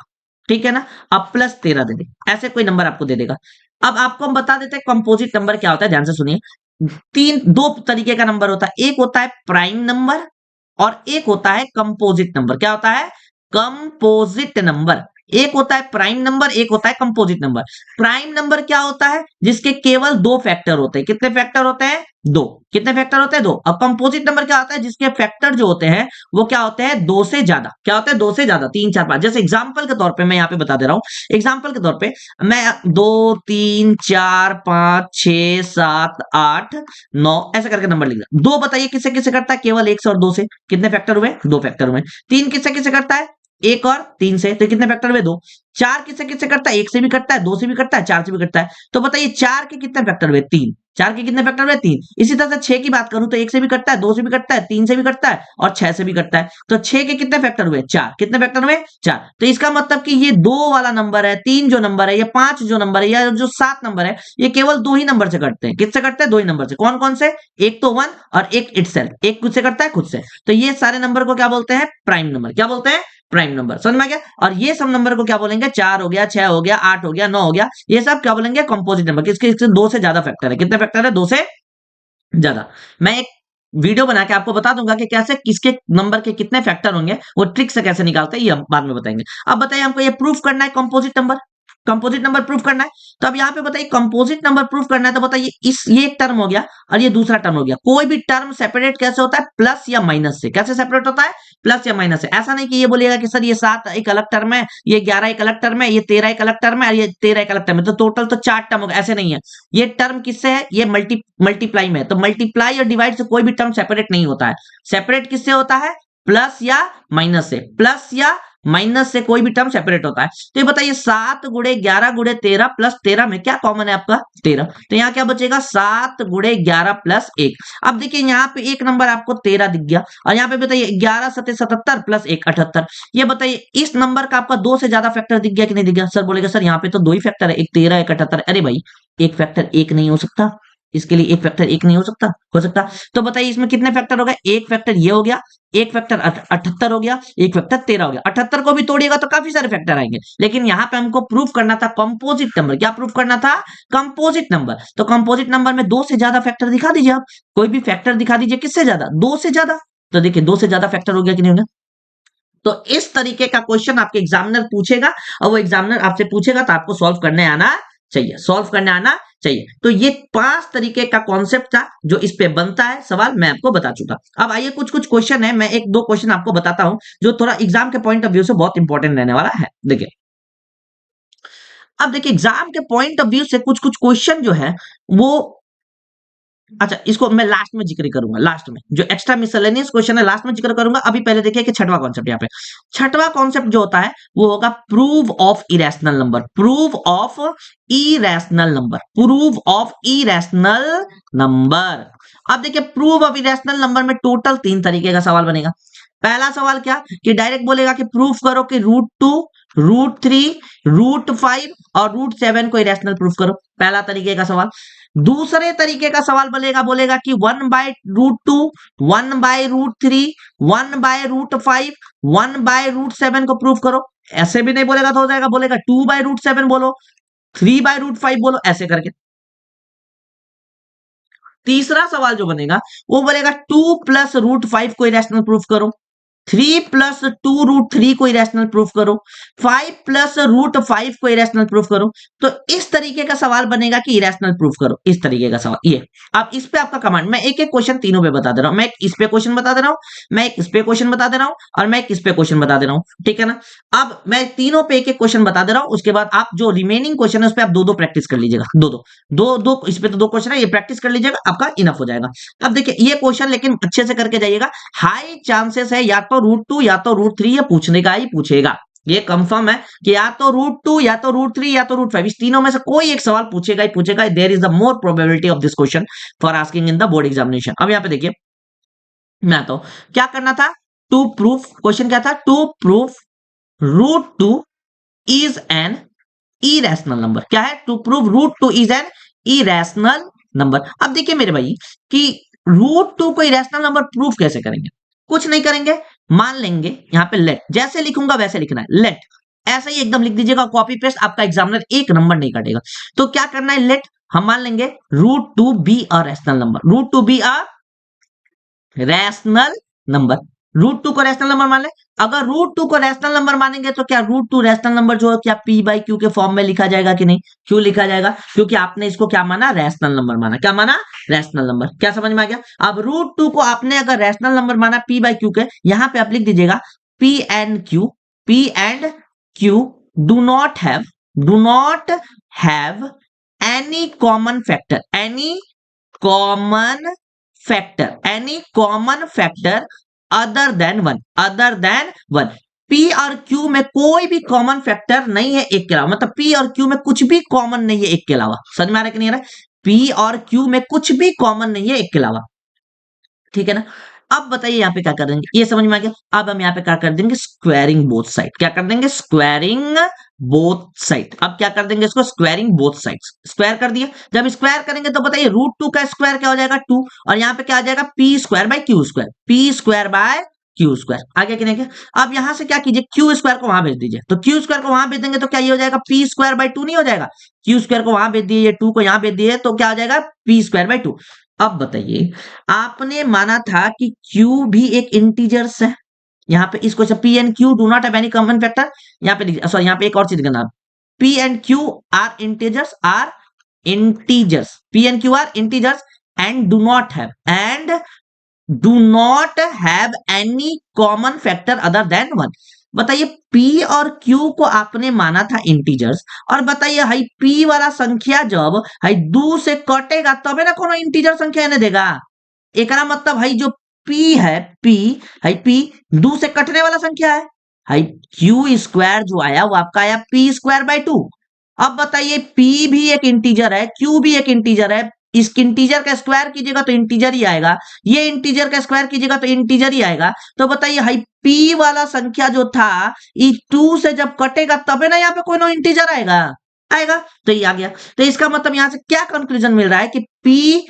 ठीक है ना, अब प्लस 13 दे दे, ऐसे कोई नंबर आपको दे देगा। अब आपको हम बता देते हैं कंपोजिट नंबर क्या होता है, ध्यान से सुनिए। दो तरीके का नंबर होता है, एक होता है प्राइम नंबर और एक होता है कंपोजिट नंबर। क्या होता है, कंपोजिट नंबर। एक होता है प्राइम नंबर, एक होता है कंपोजिट नंबर। प्राइम नंबर क्या होता है, जिसके केवल 2 फैक्टर होते हैं। कितने फैक्टर होते हैं, 2। कितने फैक्टर होते हैं, 2। अब कंपोजिट नंबर क्या होता है, जिसके फैक्टर जो होते हैं वो क्या होते हैं, 2 से ज्यादा। क्या होता है, 2 से ज्यादा, 3 4 5। जैसे एग्जांपल के तौर पे मैं यहाँ पे बता दे रहा हूं, एग्जांपल के तौर पे मैं 2 3 4 5 6 7 8 9 ऐसे करके नंबर लिख रहा। 2 बताइए किससे किससे करता है, केवल 1 से और 2 से। कितने फैक्टर हुए, 2 फैक्टर हुए। 3 किससे किससे करता है, एक और 3 से, तो कितने फैक्टर हुए? 2। 4 किससे किससे कटता है? 1 से भी कटता है, 2 से भी कटता है, 4 से भी कटता है। तो बताइए 4 के कितने फैक्टर हुए? 3। 4 के कितने फैक्टर हुए? 3। इसी तरह से 6 की बात करूं तो 1 से भी कटता है, 2 से भी कटता है, 3 से भी कटता है और 6 से भी कटता है। तो 6 के कितने फैक्टर हुए? 4। कितने फैक्टर हुए? 4। तो इसका मतलब कि ये 2 वाला नंबर है, 3 जो नंबर है, ये 5 जो नंबर है, या जो 7 नंबर है, ये केवल 2 ही नंबर से कटते हैं। किससे कटते हैं? 2 ही नंबर से। कौन कौन से? एक तो 1 और एक इटसेल्फ। एक खुद से कटता है, खुद से। तो ये सारे नंबर को क्या बोलते हैं? Prime number. क्या बोलते हैं? Prime number. समझ में आ गया? और ये सब नंबर को क्या बोलेंगे? 4 हो गया, 6 हो गया, 8 हो गया, 9 हो गया, ये सब क्या बोलेंगे? Composite number. किसके? 2 से ज्यादा फैक्टर है। कितने फैक्टर है? 2 से ज्यादा। मैं एक वीडियो बना के आपको बता दूंगा कि कैसे किसके नंबर के कितने फैक्टर होंगे, वो ट्रिक से कैसे निकालते हैं, ये हम बाद में बताएंगे। अब बताइए हमको ये प्रूफ करना है composite number. Composite number proof करना है, तो अब यहाँ पे बताइए कंपोजिट नंबर प्रूफ करना है, तो बताइए ये एक टर्म हो गया और ये दूसरा टर्म हो गया। कोई भी टर्म सेपरेट कैसे होता है? प्लस या माइनस से। कैसे सेपरेट होता है? प्लस या माइनस से। ऐसा नहीं कि ये बोलिएगा कि सर ये 7 एक अलग टर्म है, ये 11 एक अलग टर्म है, ये 13 एक अलग टर्म है और ये 13 एक अलग टर्म है, तो टोटल तो 4 टर्म होगा। ऐसे नहीं है। ये टर्म किससे है? ये मल्टीप्लाई में। तो मल्टीप्लाई और डिवाइड से कोई भी टर्म सेपरेट नहीं होता है। सेपरेट किससे होता है? प्लस या माइनस से। प्लस या माइनस से कोई भी टर्म सेपरेट होता है। तो ये बताइए 7 गुणे 11 गुणे 13 प्लस 13 में क्या कॉमन है आपका? 13। तो यहाँ क्या बचेगा? 7 गुणे 11 प्लस 1। अब देखिए यहाँ पे एक नंबर आपको 13 दिख गया और यहाँ पे बताइए 11 सत्ते 77 प्लस 1 78। ये बताइए इस नंबर का आपका 2 से ज्यादा फैक्टर दिख गया कि नहीं दिख गया? सर बोलेगा सर यहाँ पे तो 2 ही फैक्टर है, एक 13 एक 78। अरे भाई एक फैक्टर 1 नहीं हो सकता, इसके लिए एक फैक्टर 1 नहीं हो सकता? हो सकता। तो बताइए इसमें कितने फैक्टर हो गए? एक फैक्टर ये हो गया, एक फैक्टर 78 हो गया, एक फैक्टर 13 हो गया। 78 को भी तोड़िएगा तो काफी सारे फैक्टर आएंगे, लेकिन यहाँ पे हमको प्रूफ करना था कंपोजिट नंबर। क्या प्रूफ करना था? Composite number. तो कंपोजिट नंबर में 2 से ज्यादा फैक्टर दिखा दीजिए आप। कोई भी फैक्टर दिखा दीजिए। किससे ज्यादा? 2 से ज्यादा। तो देखिए 2 से ज्यादा फैक्टर हो गया कि नहीं हो गया? तो इस तरीके का क्वेश्चन आपके एग्जामिनर पूछेगा और वो एग्जामिनर आपसे पूछेगा तो आपको सॉल्व करने आना चाहिए। सॉल्व करने आना चाहिए। तो ये 5 तरीके का कॉन्सेप्ट था जो इस पे बनता है सवाल, मैं आपको बता चुका। अब आइए कुछ कुछ क्वेश्चन है, मैं एक दो क्वेश्चन आपको बताता हूं जो थोड़ा एग्जाम के पॉइंट ऑफ व्यू से बहुत इंपॉर्टेंट रहने वाला है। देखिए अब देखिए एग्जाम के पॉइंट ऑफ व्यू से कुछ कुछ क्वेश्चन जो है वो, अच्छा इसको मैं लास्ट में जिक्र करूंगा। लास्ट में जो एक्स्ट्रा मिसलेनियस क्वेश्चन है लास्ट में जिक्र करूंगा। अभी पहले देखिए कि छठवां कॉन्सेप्ट, यहाँ पे छठवां कॉन्सेप्ट जो होता है वो होगा prove of irrational number. Prove of irrational number. Prove of irrational number. अब देखिए प्रूव ऑफ इरेशनल नंबर में टोटल 3 तरीके का सवाल बनेगा। पहला सवाल क्या कि डायरेक्ट बोलेगा कि प्रूफ करो कि √2 √3 √5 और √7 को इरेशनल प्रूफ करो। पहला तरीके का सवाल। दूसरे तरीके का सवाल बोलेगा कि 1/√2 1/√3 1/√5 1/√7 को प्रूफ करो। ऐसे भी नहीं बोलेगा तो हो जाएगा, बोलेगा 2/√7 बोलो, 3/√5 बोलो, ऐसे करके। तीसरा सवाल जो बनेगा वो बोलेगा 2 + √5 को इरेशनल प्रूफ करो, 3 + 2√3 को इरेशनल प्रूफ करो, 5 + √5 को इरेशनल प्रूफ करो। तो इस तरीके का सवाल बनेगा कि इरेशनल प्रूफ करो। इस तरीके का सवाल ये। अब इस पे आपका कमांड, मैं एक एक क्वेश्चन तीनों पे बता दे रहा हूं। मैं एक इस पे क्वेश्चन बता दे रहा हूं, मैं एक इस पे क्वेश्चन बता दे रहा हूं और मैं एक इस पे क्वेश्चन बता दे रहा हूं। ठीक है ना? अब मैं तीनों पे एक एक क्वेश्चन बता दे रहा हूं, उसके बाद आप जो रिमेनिंग क्वेश्चन है उस पर आप दो दो प्रैक्टिस कर लीजिएगा। दो दो दो दो इस पे तो 2 क्वेश्चन है, ये प्रैक्टिस कर लीजिएगा, आपका इनफ हो जाएगा। अब देखिए ये क्वेश्चन लेकिन अच्छे से करके जाइएगा। हाई चांसेस है या तो √2 या तो √3 ये पूछने का ही पूछेगा। ये कंफर्म है कि या तो √2 या तो √3 या तो √5 इस तीनों में से कोई एक सवाल पूछेगा ही पूछेगा। There is the more probability of this question for asking in the board examination. अब यहाँ पे देखिए मैं तो क्या करना था, टू प्रूफ, क्वेश्चन क्या था, to proof √2 is an irrational number. क्या है? To prove √2 is an irrational number. अब देखिए मेरे भाई कि √2 को इरेशनल नंबर प्रूफ कैसे करेंगे? कुछ नहीं करेंगे, मान लेंगे यहाँ पे लेट, जैसे लिखूंगा वैसे लिखना है, लेट ऐसा ही एकदम लिख दीजिएगा, कॉपी पेस्ट, आपका एग्जामिनर एक नंबर नहीं काटेगा। तो क्या करना है, लेट हम मान लेंगे √2 B a rational number, √2 B a rational number. √2 को रैशनल नंबर मान ले। अगर √2 को रैशनल नंबर मानेंगे तो क्या √2 रैशनल नंबर जो है क्या p/q के फॉर्म में लिखा जाएगा कि नहीं? क्यों लिखा जाएगा? क्योंकि आपने इसको क्या माना? रैशनल नंबर माना। क्या माना? Rational number. क्या समझ में आ गया? अब √2 को आपने अगर रैशनल नंबर माना p/q के, यहां पे आप लिख दीजिएगा p and q do not have any common factor, any common factor other than 1, other than 1। P और क्यू में कोई भी कॉमन फैक्टर नहीं है एक के अलावा, मतलब पी और क्यू में कुछ भी कॉमन नहीं है एक के अलावा। समझ में आ रहा है कि नहीं आ रहा है? पी और क्यू में कुछ भी कॉमन नहीं है एक के अलावा, ठीक है ना। अब बताइए यहाँ पे क्या कर देंगे, ये समझ में आ गया। अब हम यहाँ पे क्या कर देंगे, स्क्वायरिंग बोथ साइड। क्या कर देंगे, स्क्वायरिंग बोथ साइड। अब क्या कर देंगे इसको, स्क्वायरिंग बोथ साइड्स। स्क्वायर कर दिया, जब स्क्वायर करेंगे तो बताइए √2 का स्क्वायर क्या हो जाएगा, 2, और यहाँ पे क्या आ जाएगा, P square by Q square, P square by Q square. आगे कि नहीं क्या। अब यहां से क्या कीजिए, क्यू स्क्वायर को वहां भेज दीजिए, तो क्यू स्क्वायर को वहां भेज देंगे तो क्या ये हो जाएगा, पी स्क्वायर बाय 2 नहीं हो जाएगा। क्यू स्क्वायर को वहां भेज दिए, ये 2 को यहां भेज दिए तो क्या हो जाएगा, पी स्क्वायर बाय 2। अब बताइए, आपने माना था कि Q भी एक इंटीजर्स है। यहाँ पे इसको P and Q do not have any common factor. यहाँ पे सॉरी, यहाँ पे एक और चीज करना, P and Q are integers, P and Q are integers and do not have any common factor other than 1। बताइए P और Q को आपने माना था इंटीजर्स, और बताइए हाई P वाला संख्या जब हाई 2 से कटेगा तबे ना कोनो इंटीजर संख्या इन्हें देगा। एकरा मतलब हाई जो P है, P 2 से कटने वाला संख्या है। हाई Q स्क्वायर जो आया वो आपका आया P स्क्वायर बाय 2। अब बताइए P भी एक इंटीजर है, Q भी एक इंटीजर है, इस इंटीजर का स्क्वायर कीजिएगा तो इंटीजर ही आएगा, ये इंटीजर का स्क्वायर कीजिएगा तो इंटीजर ही आएगा। तो बताइए हाई P वाला संख्या जो था, इस 2 से जब कटेगा तबे ना यहाँ पे कोई नो इंटीजर आएगा। तो ये आ गया। तो इसका मतलब यहां से क्या कंक्लूजन मिल रहा है कि P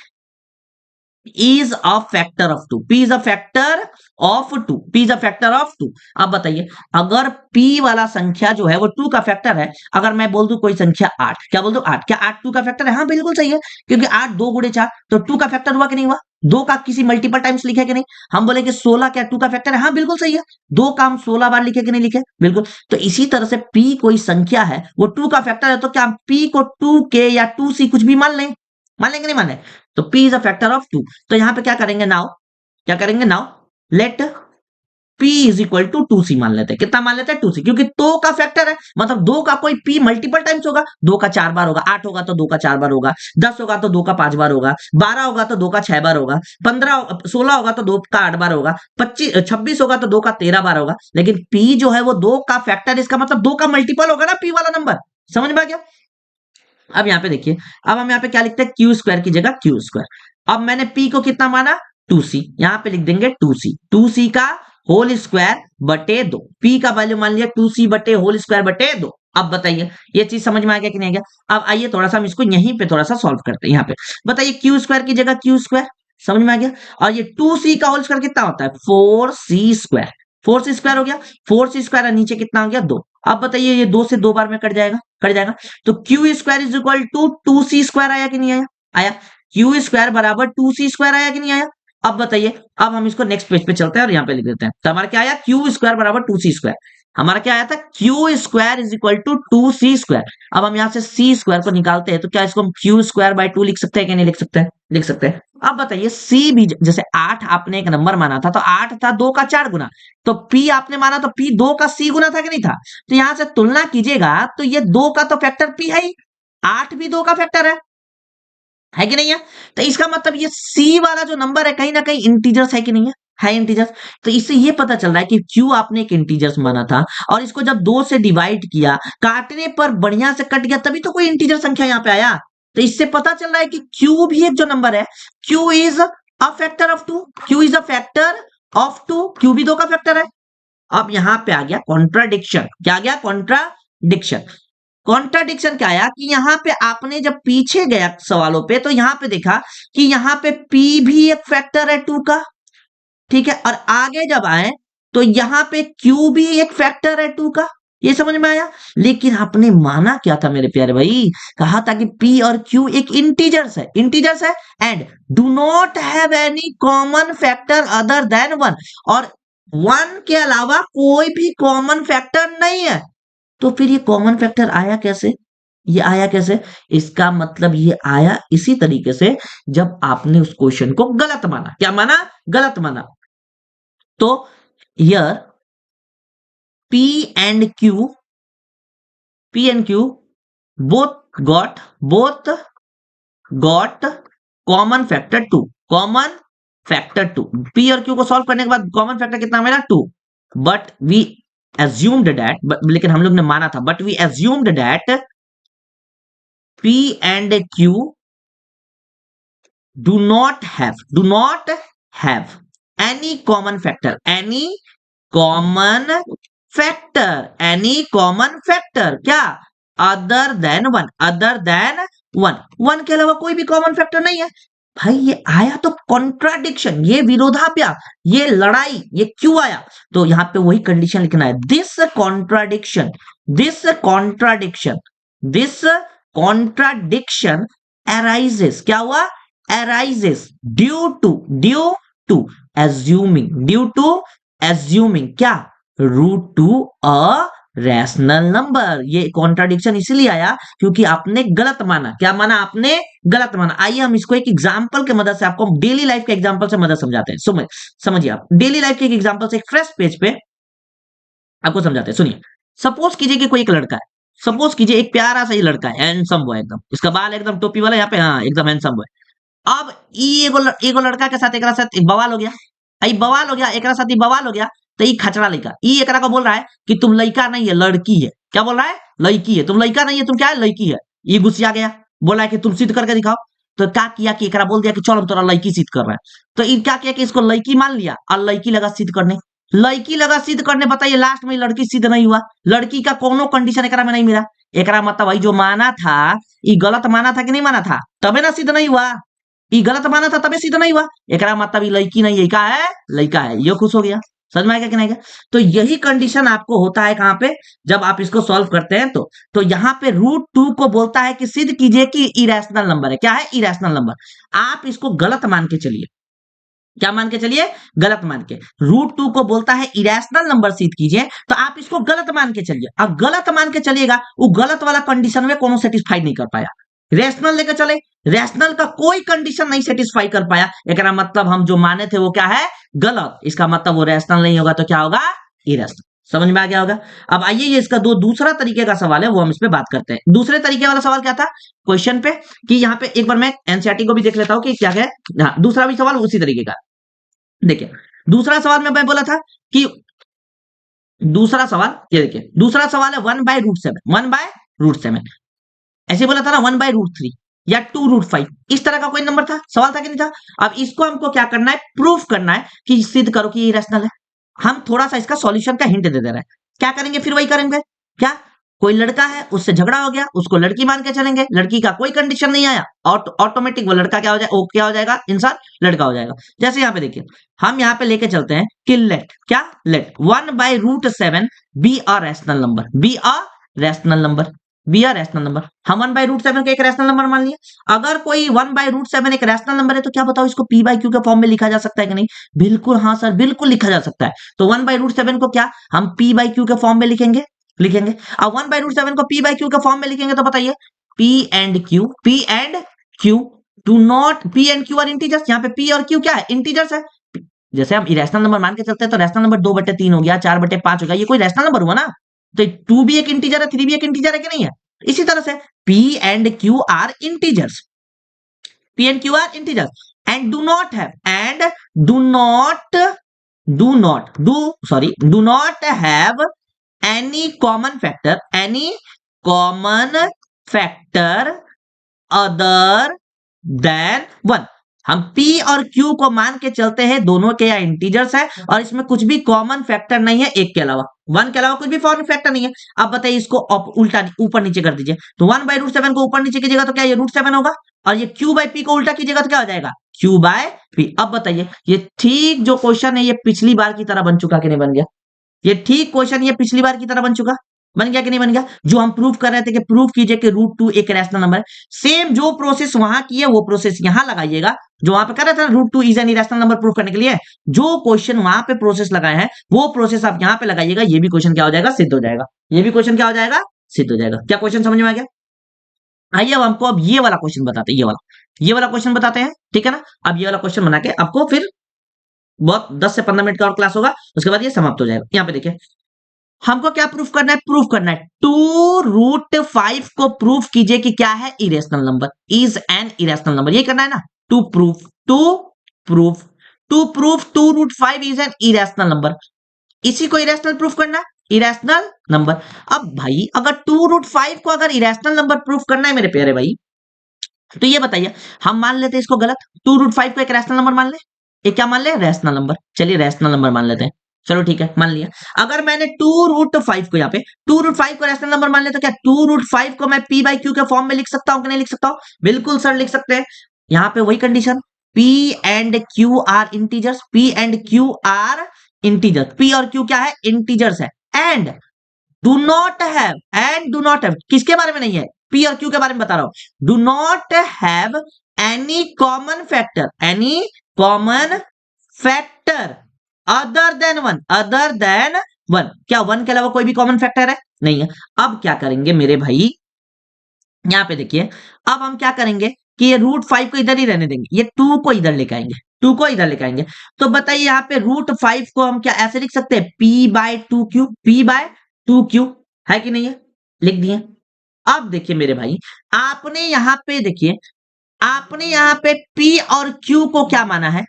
is a factor of 2, P is a factor of 2, P is a factor of 2। अब बताइए, अगर P वाला संख्या जो है वो 2 का फैक्टर है, अगर मैं बोल दूं कोई संख्या 8, क्या बोल दूं 8, क्या 8 2 का फैक्टर है? हाँ बिल्कुल सही है, क्योंकि 8 2 गुणे 4, तो 2 का फैक्टर हुआ कि नहीं हुआ? 2 का किसी मल्टीपल टाइम्स लिखे कि नहीं? हम बोले कि 16 क्या 2 का फैक्टर है? हाँ बिल्कुल सही है, 2 का हम 16 बार लिखे कि नहीं लिखे? बिल्कुल। तो इसी तरह से P कोई संख्या है वो 2 का फैक्टर है, तो क्या हम P को 2k या 2c कुछ भी मान लें? मान लेंगे नहीं मान लें? तो P is a factor of 2। तो यहां पे क्या करेंगे now, let P is equal to 2c मान लेते हैं। कितना मान लेते हैं? 2c, क्योंकि 2 का फैक्टर है, मतलब 2 का कोई P मल्टीपल टाइम्स होगा, 2 का 4 बार होगा, 8 होगा तो 2 का 4 बार होगा, 10 होगा तो 2 का 5 बार होगा, 12 होगा तो 2 का 6 बार होगा, 16 होगा तो 2 का 8 बार होगा, 26 होगा तो 2 का 13 बार होगा। लेकिन P जो है वो 2 का फैक्टर, इसका मतलब 2 का मल्टीपल होगा ना P वाला नंबर। समझ में आ गया? अब यहाँ पे देखिए, अब हम यहाँ पे क्या लिखते हैं, क्यू स्क्वायर की जगह क्यू स्क्वायर। अब मैंने P को कितना माना, 2c, यहाँ पे लिख देंगे 2c का होल स्क्वायर बटे 2। P का वैल्यू मान लिया 2c बटे होल स्क्वायर बटे 2। अब बताइए ये चीज समझ में आ गया कि नहीं आ गया? अब आइए थोड़ा सा हम इसको यहीं पे थोड़ा सा सॉल्व करते हैं। यहाँ पे बताइए क्यू स्क्वायर की जगह क्यू स्क्वायर, समझ में आ गया? और ये 2c का होल स्क्वायर कितना होता है, 4c स्क्वायर, 4c स्क्वायर हो गया, 4c स्क्वायर और नीचे कितना हो गया, 2। अब बताइए ये 2 से 2 बार में कट जाएगा, तो Q square is equal to 2c square आया कि नहीं आया? आया। क्यू स्क्वायर बराबर 2c स्क्वायर आया कि नहीं आया? अब बताइए, अब हम इसको नेक्स्ट पेज पे चलते हैं और यहाँ पे लिख देते हैं। तो हमारा क्या आया, क्यू स्क्वायर बराबर 2c स्क्वायर। हमारा क्या आया था, Q square is equal to 2c square. अब हम यहाँ से c स्क्वायर को निकालते हैं, तो क्या इसको हम क्यू स्क्वायर बाय 2 लिख सकते हैं कि नहीं लिख सकते हैं? लिख सकते हैं। अब बताइए c भी, जैसे 8 आपने एक नंबर माना था, तो 8 था 2 का 4 गुना, तो p आपने माना तो p 2 का c गुना था कि नहीं था? तो यहां से तुलना कीजिएगा तो ये 2 का तो फैक्टर p है ही, 8 भी 2 का फैक्टर है कि नहीं है? तो इसका मतलब ये C वाला जो नंबर है कहीं ना कहीं इंटीजर्स है कि नहीं है इंटीजर्स। तो इससे ये पता चल रहा है कि Q आपने एक इंटीजर्स माना था, और इसको जब 2 से डिवाइड किया, काटने पर बढ़िया से कट गया, तभी तो कोई इंटीजर संख्या यहाँ पे आया। तो इससे पता चल रहा है कि Q भी एक जो नंबर है, Q is a factor of 2, Q is a factor of 2, Q भी 2 का फैक्टर है। अब यहां पे आ गया कॉन्ट्राडिक्शन। क्या आ गया, कॉन्ट्राडिक्शन। कॉन्ट्राडिक्शन क्या आया कि यहाँ पे आपने जब पीछे गया सवालों पे, तो यहाँ पे देखा कि यहाँ पे P भी एक फैक्टर है 2 का, ठीक है, और आगे जब आए तो यहाँ पे Q भी एक फैक्टर है 2 का। ये समझ में आया? लेकिन आपने माना क्या था मेरे प्यारे भाई, कहा था कि P और Q एक इंटीजर्स है and do not have any common factor other than 1, और 1 के अलावा कोई भी कॉमन फैक्टर नहीं है। तो फिर ये कॉमन फैक्टर आया कैसे? ये आया कैसे? इसका मतलब ये आया इसी तरीके से, जब आपने उस क्वेश्चन को गलत माना। क्या माना? गलत माना। तो here P and Q both got common factor 2, common factor 2। P और Q को सॉल्व करने के बाद कॉमन फैक्टर कितना मिला, 2। बट वी एज्यूम्ड दैट, लेकिन हम लोग ने माना था, but we assumed that P and Q do not have any common factor, क्या अदर देन वन के अलावा कोई भी कॉमन फैक्टर नहीं है भाई। ये आया तो कॉन्ट्राडिक्शन, ये विरोधाभास, ये लड़ाई, ये क्यों आया? तो यहां पे वही कंडीशन लिखना है, दिस कॉन्ट्राडिक्शन arises, क्या हुआ? arises ड्यू टू assuming क्या? Root two a rational number. ये कॉन्ट्राडिक्शन इसलिए आया क्योंकि आपने गलत माना। क्या माना आपने? गलत माना। आइए हम इसको एक एग्जांपल के मदद से, आपको डेली लाइफ के एग्जांपल से मदद समझाते हैं। समझिए आप डेली लाइफ के एक एग्जांपल से, एक फ्रेश पेज पे आपको समझाते हैं। सुनिए, सपोज कीजिए कि कोई एक लड़का है, सपोज कीजिए एक प्यारा सा ही लड़का है, हैंडसम बॉय एकदम, इसका बाल एकदम टोपी वाला यहाँ पे, हाँ एकदम हैंडसम बॉय। अब एगो लड़का के साथ एकरा साथ एक बवाल हो गया, एकरा साथ ही बवाल हो गया। तो ई खचड़ा लड़का ई एकरा को बोल रहा है कि तुम लड़का नहीं है, लड़की है। क्या बोल रहा है? लड़की है, तुम लड़का नहीं है, तुम क्या है? लड़की है। ये गुस्सिया गया, बोला है कि तुम सिद्ध करके दिखाओ। तो क्या किया कि एकरा बोल दिया कि चलो हम तोरा लड़की सिद्ध कर रहे हैं। तो ये क्या किया कि इसको लड़की मान लिया और लड़की लगा सिद्ध करने, बताइए लास्ट में लड़की सिद्ध नहीं हुआ। लड़की का कोनो कंडीशन एकरा में नहीं मिला। एकरा मतलब वही जो माना था, ये गलत माना था कि नहीं माना था, तबे ना सिद्ध नहीं हुआ। ये गलत माना था तबे सिद्ध नहीं हुआ। एकरा मतलब ये लड़की नहीं है, क्या है? लड़का है। ये खुश हो गया। समझ में आएगा कि नहीं? तो यही कंडीशन आपको होता है कहां पे? जब आप इसको सॉल्व करते हैं तो यहाँ पे √2 को बोलता है कि सिद्ध कीजिए कि इरेशनल नंबर है। क्या है? Irrational number. आप इसको गलत मान के चलिए। क्या मान के चलिए? गलत मान के। √2 को बोलता है इरेशनल नंबर सिद्ध कीजिए, तो आप इसको गलत मान के चलिए। अब गलत मान के चलिएगा, वो गलत वाला कंडीशन में कोनो सेटिस्फाई नहीं कर पाया। रैशनल लेकर चले, रैशनल का कोई कंडीशन नहीं सेटिस्फाई कर पाया। एकरा मतलब हम जो माने थे वो क्या है? गलत। इसका मतलब वो रैशनल नहीं होगा, तो क्या होगा? इरेशनल। समझ में आ गया होगा? अब आइए, ये इसका दूसरा तरीके का सवाल है, वो हम इस पे बात करते हैं। दूसरे तरीके वाला सवाल क्या था क्वेश्चन पे, कि यहाँ पे एक बार मैं एनसीईआरटी को भी देख लेता हूँ कि क्या है। हाँ, दूसरा भी सवाल उसी तरीके का। देखिए, दूसरा सवाल में मैं बोला था कि दूसरा सवाल, ये देखिए दूसरा सवाल है 1/√7 ऐसे बोला था ना, 1/√3 या 2√5, इस तरह का कोई नंबर था, सवाल था कि नहीं था? अब इसको हमको क्या करना है? प्रूफ करना है कि सिद्ध करो कि ये इरेशनल है। हम थोड़ा सा इसका सॉल्यूशन का हिंट दे दे रहे हैं। क्या करेंगे? फिर वही करेंगे। क्या? कोई लड़का है, उससे झगड़ा हो गया, उसको लड़की मान के चलेंगे। लड़की का कोई कंडीशन नहीं आया, ऑटोमेटिक वो लड़का क्या हो जाएगा? वो क्या हो जाएगा? इंसान लड़का हो जाएगा। जैसे यहाँ पे देखिए, हम यहाँ पे लेके चलते हैं कि let 1/√7 be a rational number, हम 1/√7 को एक रैशनल नंबर मान लिया। अगर कोई 1/√7 एक रैशनल नंबर है, तो क्या बताओ, इसको p/q के फॉर्म में लिखा जा सकता है कि नहीं? बिल्कुल, हाँ सर, बिल्कुल लिखा जा सकता है। तो 1/√7 को क्या हम p/q के फॉर्म में लिखेंगे? अब 1/√7 को p/q के फॉर्म में लिखेंगे तो बताइए, p and q do not, p and q are integers. यहाँ पे p और q क्या है? इंटीजर्स है। जैसे हम इरेशनल नंबर मान के चलते हैं, तो रैशनल नंबर 2/3 हो गया, 4/5 हो गया, ये कोई रैशनल नंबर हुआ ना। तो 2 भी एक इंटीजर है, 3 भी एक इंटीजर है कि नहीं है? इसी तरह से p and q are integers, and do not have, do not have any common factor other than 1। हम p और q को मान के चलते हैं, दोनों के यहाँ इंटीजर्स है और इसमें कुछ भी कॉमन फैक्टर नहीं है, एक के अलावा, 1 के अलावा कुछ भी कॉमन फैक्टर नहीं है। अब बताइए, इसको उल्टा ऊपर नीचे कर दीजिए। तो 1/√7 को ऊपर नीचे कीजिएगा तो क्या ये √7 होगा, और ये q/p को उल्टा कीजिएगा तो क्या हो जाएगा? q/p। अब बताइए, ये ठीक जो क्वेश्चन है, ये पिछली बार की तरह बन चुका कि नहीं बन गया? ये ठीक क्वेश्चन ये पिछली बार की तरह बन चुका, बन गया कि नहीं बन गया? जो हम प्रूफ कर रहे थे कि प्रूफ कीजिए कि √2 एक रैशनल नंबर है, सेम जो प्रोसेस वहां की है वो प्रोसेस यहां लगाइएगा। जो वहां पे कर रहे थे √2 is an irrational number proof करने के लिए, जो क्वेश्चन वहां पे प्रोसेस लगाए हैं वो प्रोसेस आप यहां पे लगाइएगा। ये भी क्वेश्चन क्या हो जाएगा? सिद्ध हो जाएगा। ये भी क्वेश्चन क्या हो जाएगा? सिद्ध हो जाएगा। क्या क्वेश्चन समझ में आ गया? आइए अब हमको अब ये वाला क्वेश्चन बताते हैं, ये वाला क्वेश्चन बताते हैं, ठीक है ना? अब ये वाला क्वेश्चन बना के आपको फिर बहुत 10 से 15 मिनट का और क्लास होगा, उसके बाद ये समाप्त हो जाएगा। यहाँ पे देखिए, हमको क्या प्रूफ करना है? 2√5 को प्रूफ कीजिए कि क्या है? Irrational number, is an irrational number, ये करना है ना। To proof 2√5 is an irrational number, इसी को इरेशनल प्रूफ करना है। Irrational number. अब भाई अगर 2√5 को अगर इरेशनल नंबर प्रूफ करना है मेरे प्यारे भाई, तो ये बताइए, हम मान लेते हैं इसको गलत, 2√5 को एक रैशनल नंबर मान ले, एक क्या मान ले, रैशनल नंबर। चलिए रैशनल नंबर मान लेते हैं, चलो ठीक है मान लिया। अगर मैंने 2√5 को यहाँ पे 2√5 को रैशनल नंबर मान ले, तो क्या 2√5 को मैं p बाई क्यू के फॉर्म में लिख सकता हूँ कि नहीं लिख सकता हूँ? बिल्कुल सर लिख सकते हैं। यहाँ पे वही condition, p and q are integers, p and q are integers, p और q क्या है, इंटीजर्स है। And do not have, and do not have किसके बारे में नहीं है, P और Q के बारे में बता रहा हूं। Do not have any common factor, any common factor other then one, other than one. क्या वन के अलावा कोई भी कॉमन फैक्टर है? नहीं है। अब क्या करेंगे मेरे भाई, यहां पे देखिए, अब हम क्या करेंगे कि ये √5 को इधर ही रहने देंगे, ये 2 को इधर लेके आएंगे, 2 को इधर लेके आएंगे। तो बताइए यहाँ पे √5 को हम क्या ऐसे लिख सकते हैं, p/2q, p/2q है कि नहीं है, लिख दिए। अब देखिए मेरे भाई, आपने यहां पे देखिए, आपने यहां पे p और q को क्या माना है,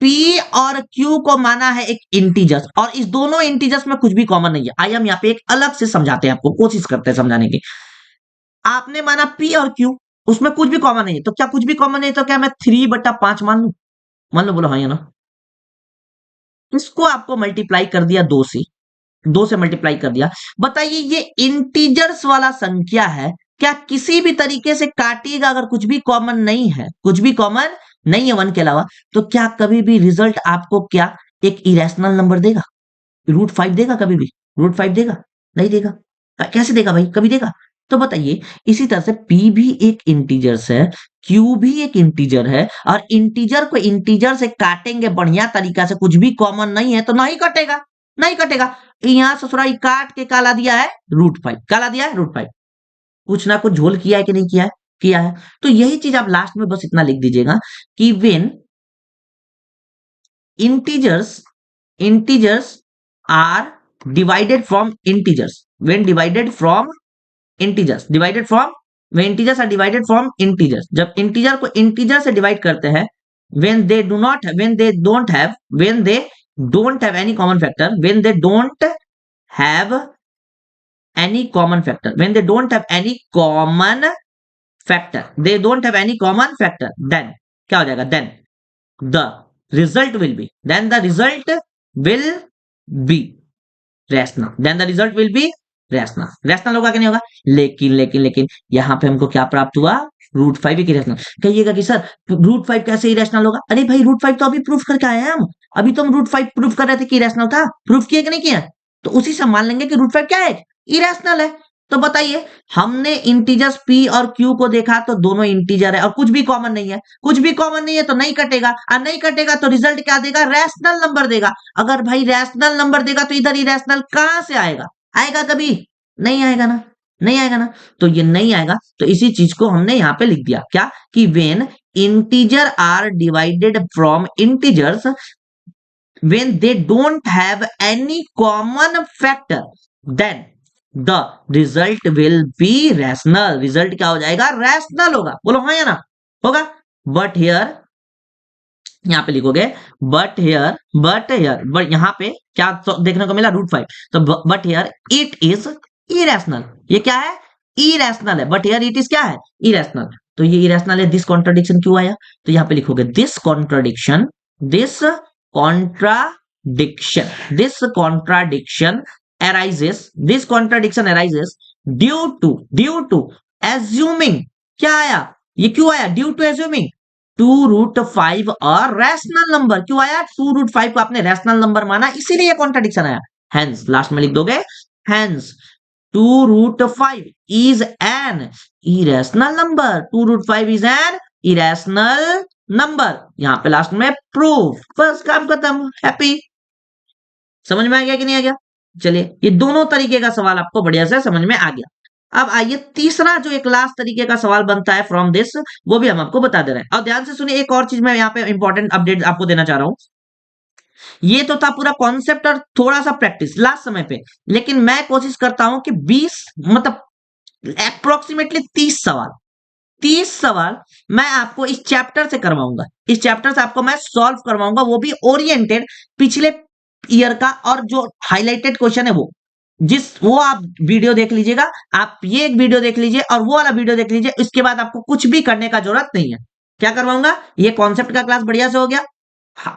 p और q को माना है एक इंटीजर्स, और इस दोनों इंटीजर्स में कुछ भी कॉमन नहीं है। आइए हम यहाँ पे एक अलग से समझाते हैं, आपको कोशिश करते हैं समझाने की। आपने माना p और q, उसमें कुछ भी कॉमन नहीं है, तो क्या कुछ भी कॉमन नहीं है तो क्या मैं 3/5 मान लू? मान लो, बोलो हाँ या ना। इसको आपको मल्टीप्लाई कर दिया 2 से, 2 से मल्टीप्लाई कर दिया। बताइए ये इंटीजर्स वाला संख्या है, क्या किसी भी तरीके से काटिएगा अगर कुछ भी कॉमन नहीं है, कुछ भी कॉमन नहीं है 1 के अलावा, तो क्या कभी भी रिजल्ट आपको क्या एक इरेशनल नंबर देगा, √5 देगा? कभी भी √5 देगा? नहीं देगा। कैसे देगा भाई, कभी देगा? तो बताइए, इसी तरह से p भी एक इंटीजर्स है, q भी एक इंटीजर है, और इंटीजर को इंटीजर से काटेंगे बढ़िया तरीका से, कुछ भी कॉमन नहीं है तो नहीं कटेगा, नहीं कटेगा। यहां ससुरा काट के काला दिया है √5, काला दिया है √5। कुछ ना कुछ झोल किया है कि नहीं किया है? किया है। तो यही चीज आप लास्ट में बस इतना लिख दीजिएगा कि when integers are divided from integers, when divided from integers, divided from, when integers are divided from integers, जब इंटीजर को इंटीजर से डिवाइड करते हैं, when they do not, when they don't have, when they don't have any common factor, when they don't have any common factor, when they don't have any common factor, they don't have any common factor, then क्या हो जाएगा, then the result will be, then the result will be rational, then the result will be rational. Rational होगा कि नहीं होगा? लेकिन यहां पे हमको क्या प्राप्त हुआ, √5 एक इरेशनल। कहिएगा कि सर √5 कैसे इरेशनल होगा? अरे भाई √5 तो अभी प्रूफ करके आए हैं हम, अभी तो हम √5 प्रूफ कर रहे थे कि इरेशनल था, प्रूफ किया कि नहीं किया? तो उसी से मान लेंगे कि √5 क्या है, इरेशनल है। तो बताइए, हमने इंटीजर्स p और q को देखा तो दोनों इंटीजर है और कुछ भी कॉमन नहीं है, कुछ भी कॉमन नहीं है तो नहीं कटेगा, और नहीं कटेगा तो रिजल्ट क्या देगा, रैशनल नंबर देगा। अगर भाई रैशनल नंबर देगा तो इधर इरेशनल कहां से आएगा, आएगा कभी? नहीं आएगा ना, नहीं आएगा ना। तो ये नहीं आएगा, तो इसी चीज को हमने यहां पे लिख दिया क्या, कि when integer are divided from integers, when they don't have any common factor, then the result will be rational, result क्या हो जाएगा, rational होगा। बोलो हाँ या ना, होगा। but here, यहाँ पे लिखोगे but यहाँ पे क्या देखने को मिला, √5, तो but here it is irrational, ये क्या है, irrational है, but here it is क्या है, irrational। तो ये irrational है, this contradiction क्यों आया? तो यहाँ पे लिखोगे this contradiction arises due to assuming, क्या आया, ये क्यों आया, due to assuming 2√5 और रैशनल नंबर। क्यों आया, 2√5 को आपने रैशनल नंबर माना, इसीलिए ये कॉन्ट्राडिक्शन आया। हेंस लास्ट में लिख दोगे, hence 2√5 is an irrational number, 2√5 is an irrational number. यहां पे लास्ट में प्रूफ, बस काम खत्म, हैप्पी। समझ में आ गया कि नहीं आ गया? चलिए, ये दोनों तरीके का सवाल आपको बढ़िया से समझ में आ गया। अब आइए तीसरा जो एक लास्ट तरीके का सवाल बनता है फ्रॉम दिस, वो भी हम आपको बता दे रहे हैं। और ध्यान से सुनिए, एक और चीज मैं यहाँ पे इंपॉर्टेंट अपडेट आपको देना चाह रहा हूं। ये तो था पूरा कॉन्सेप्ट और थोड़ा सा प्रैक्टिस लास्ट समय पे, लेकिन मैं कोशिश करता हूं कि 20 मतलब अप्रोक्सीमेटली 30 सवाल मैं आपको इस चैप्टर से करवाऊंगा, इस चैप्टर से आपको मैं सॉल्व करवाऊंगा, वो भी ओरिएंटेड पिछले ईयर का, और जो हाईलाइटेड क्वेश्चन है वो वो आप वीडियो देख लीजिएगा, आप ये एक वीडियो देख लीजिए और वो वाला वीडियो देख लीजिए, इसके बाद आपको कुछ भी करने का जरूरत नहीं है। क्या करवाऊंगा, ये कॉन्सेप्ट का क्लास बढ़िया से हो गया,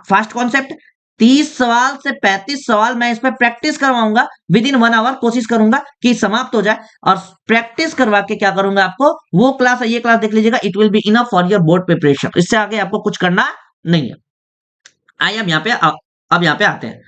फर्स्ट कॉन्सेप्ट 30 सवाल से 35 सवाल मैं इस पर प्रैक्टिस करवाऊंगा विद इन 1 आवर, कोशिश करूंगा कि समाप्त हो जाए, और प्रैक्टिस करवा के क्या करूंगा आपको वो क्लास, ये क्लास देख लीजिएगा, it will be enough for your board preparation, इससे आगे आपको कुछ करना नहीं है। आइए अब यहाँ पे अब यहाँ पे आते हैं।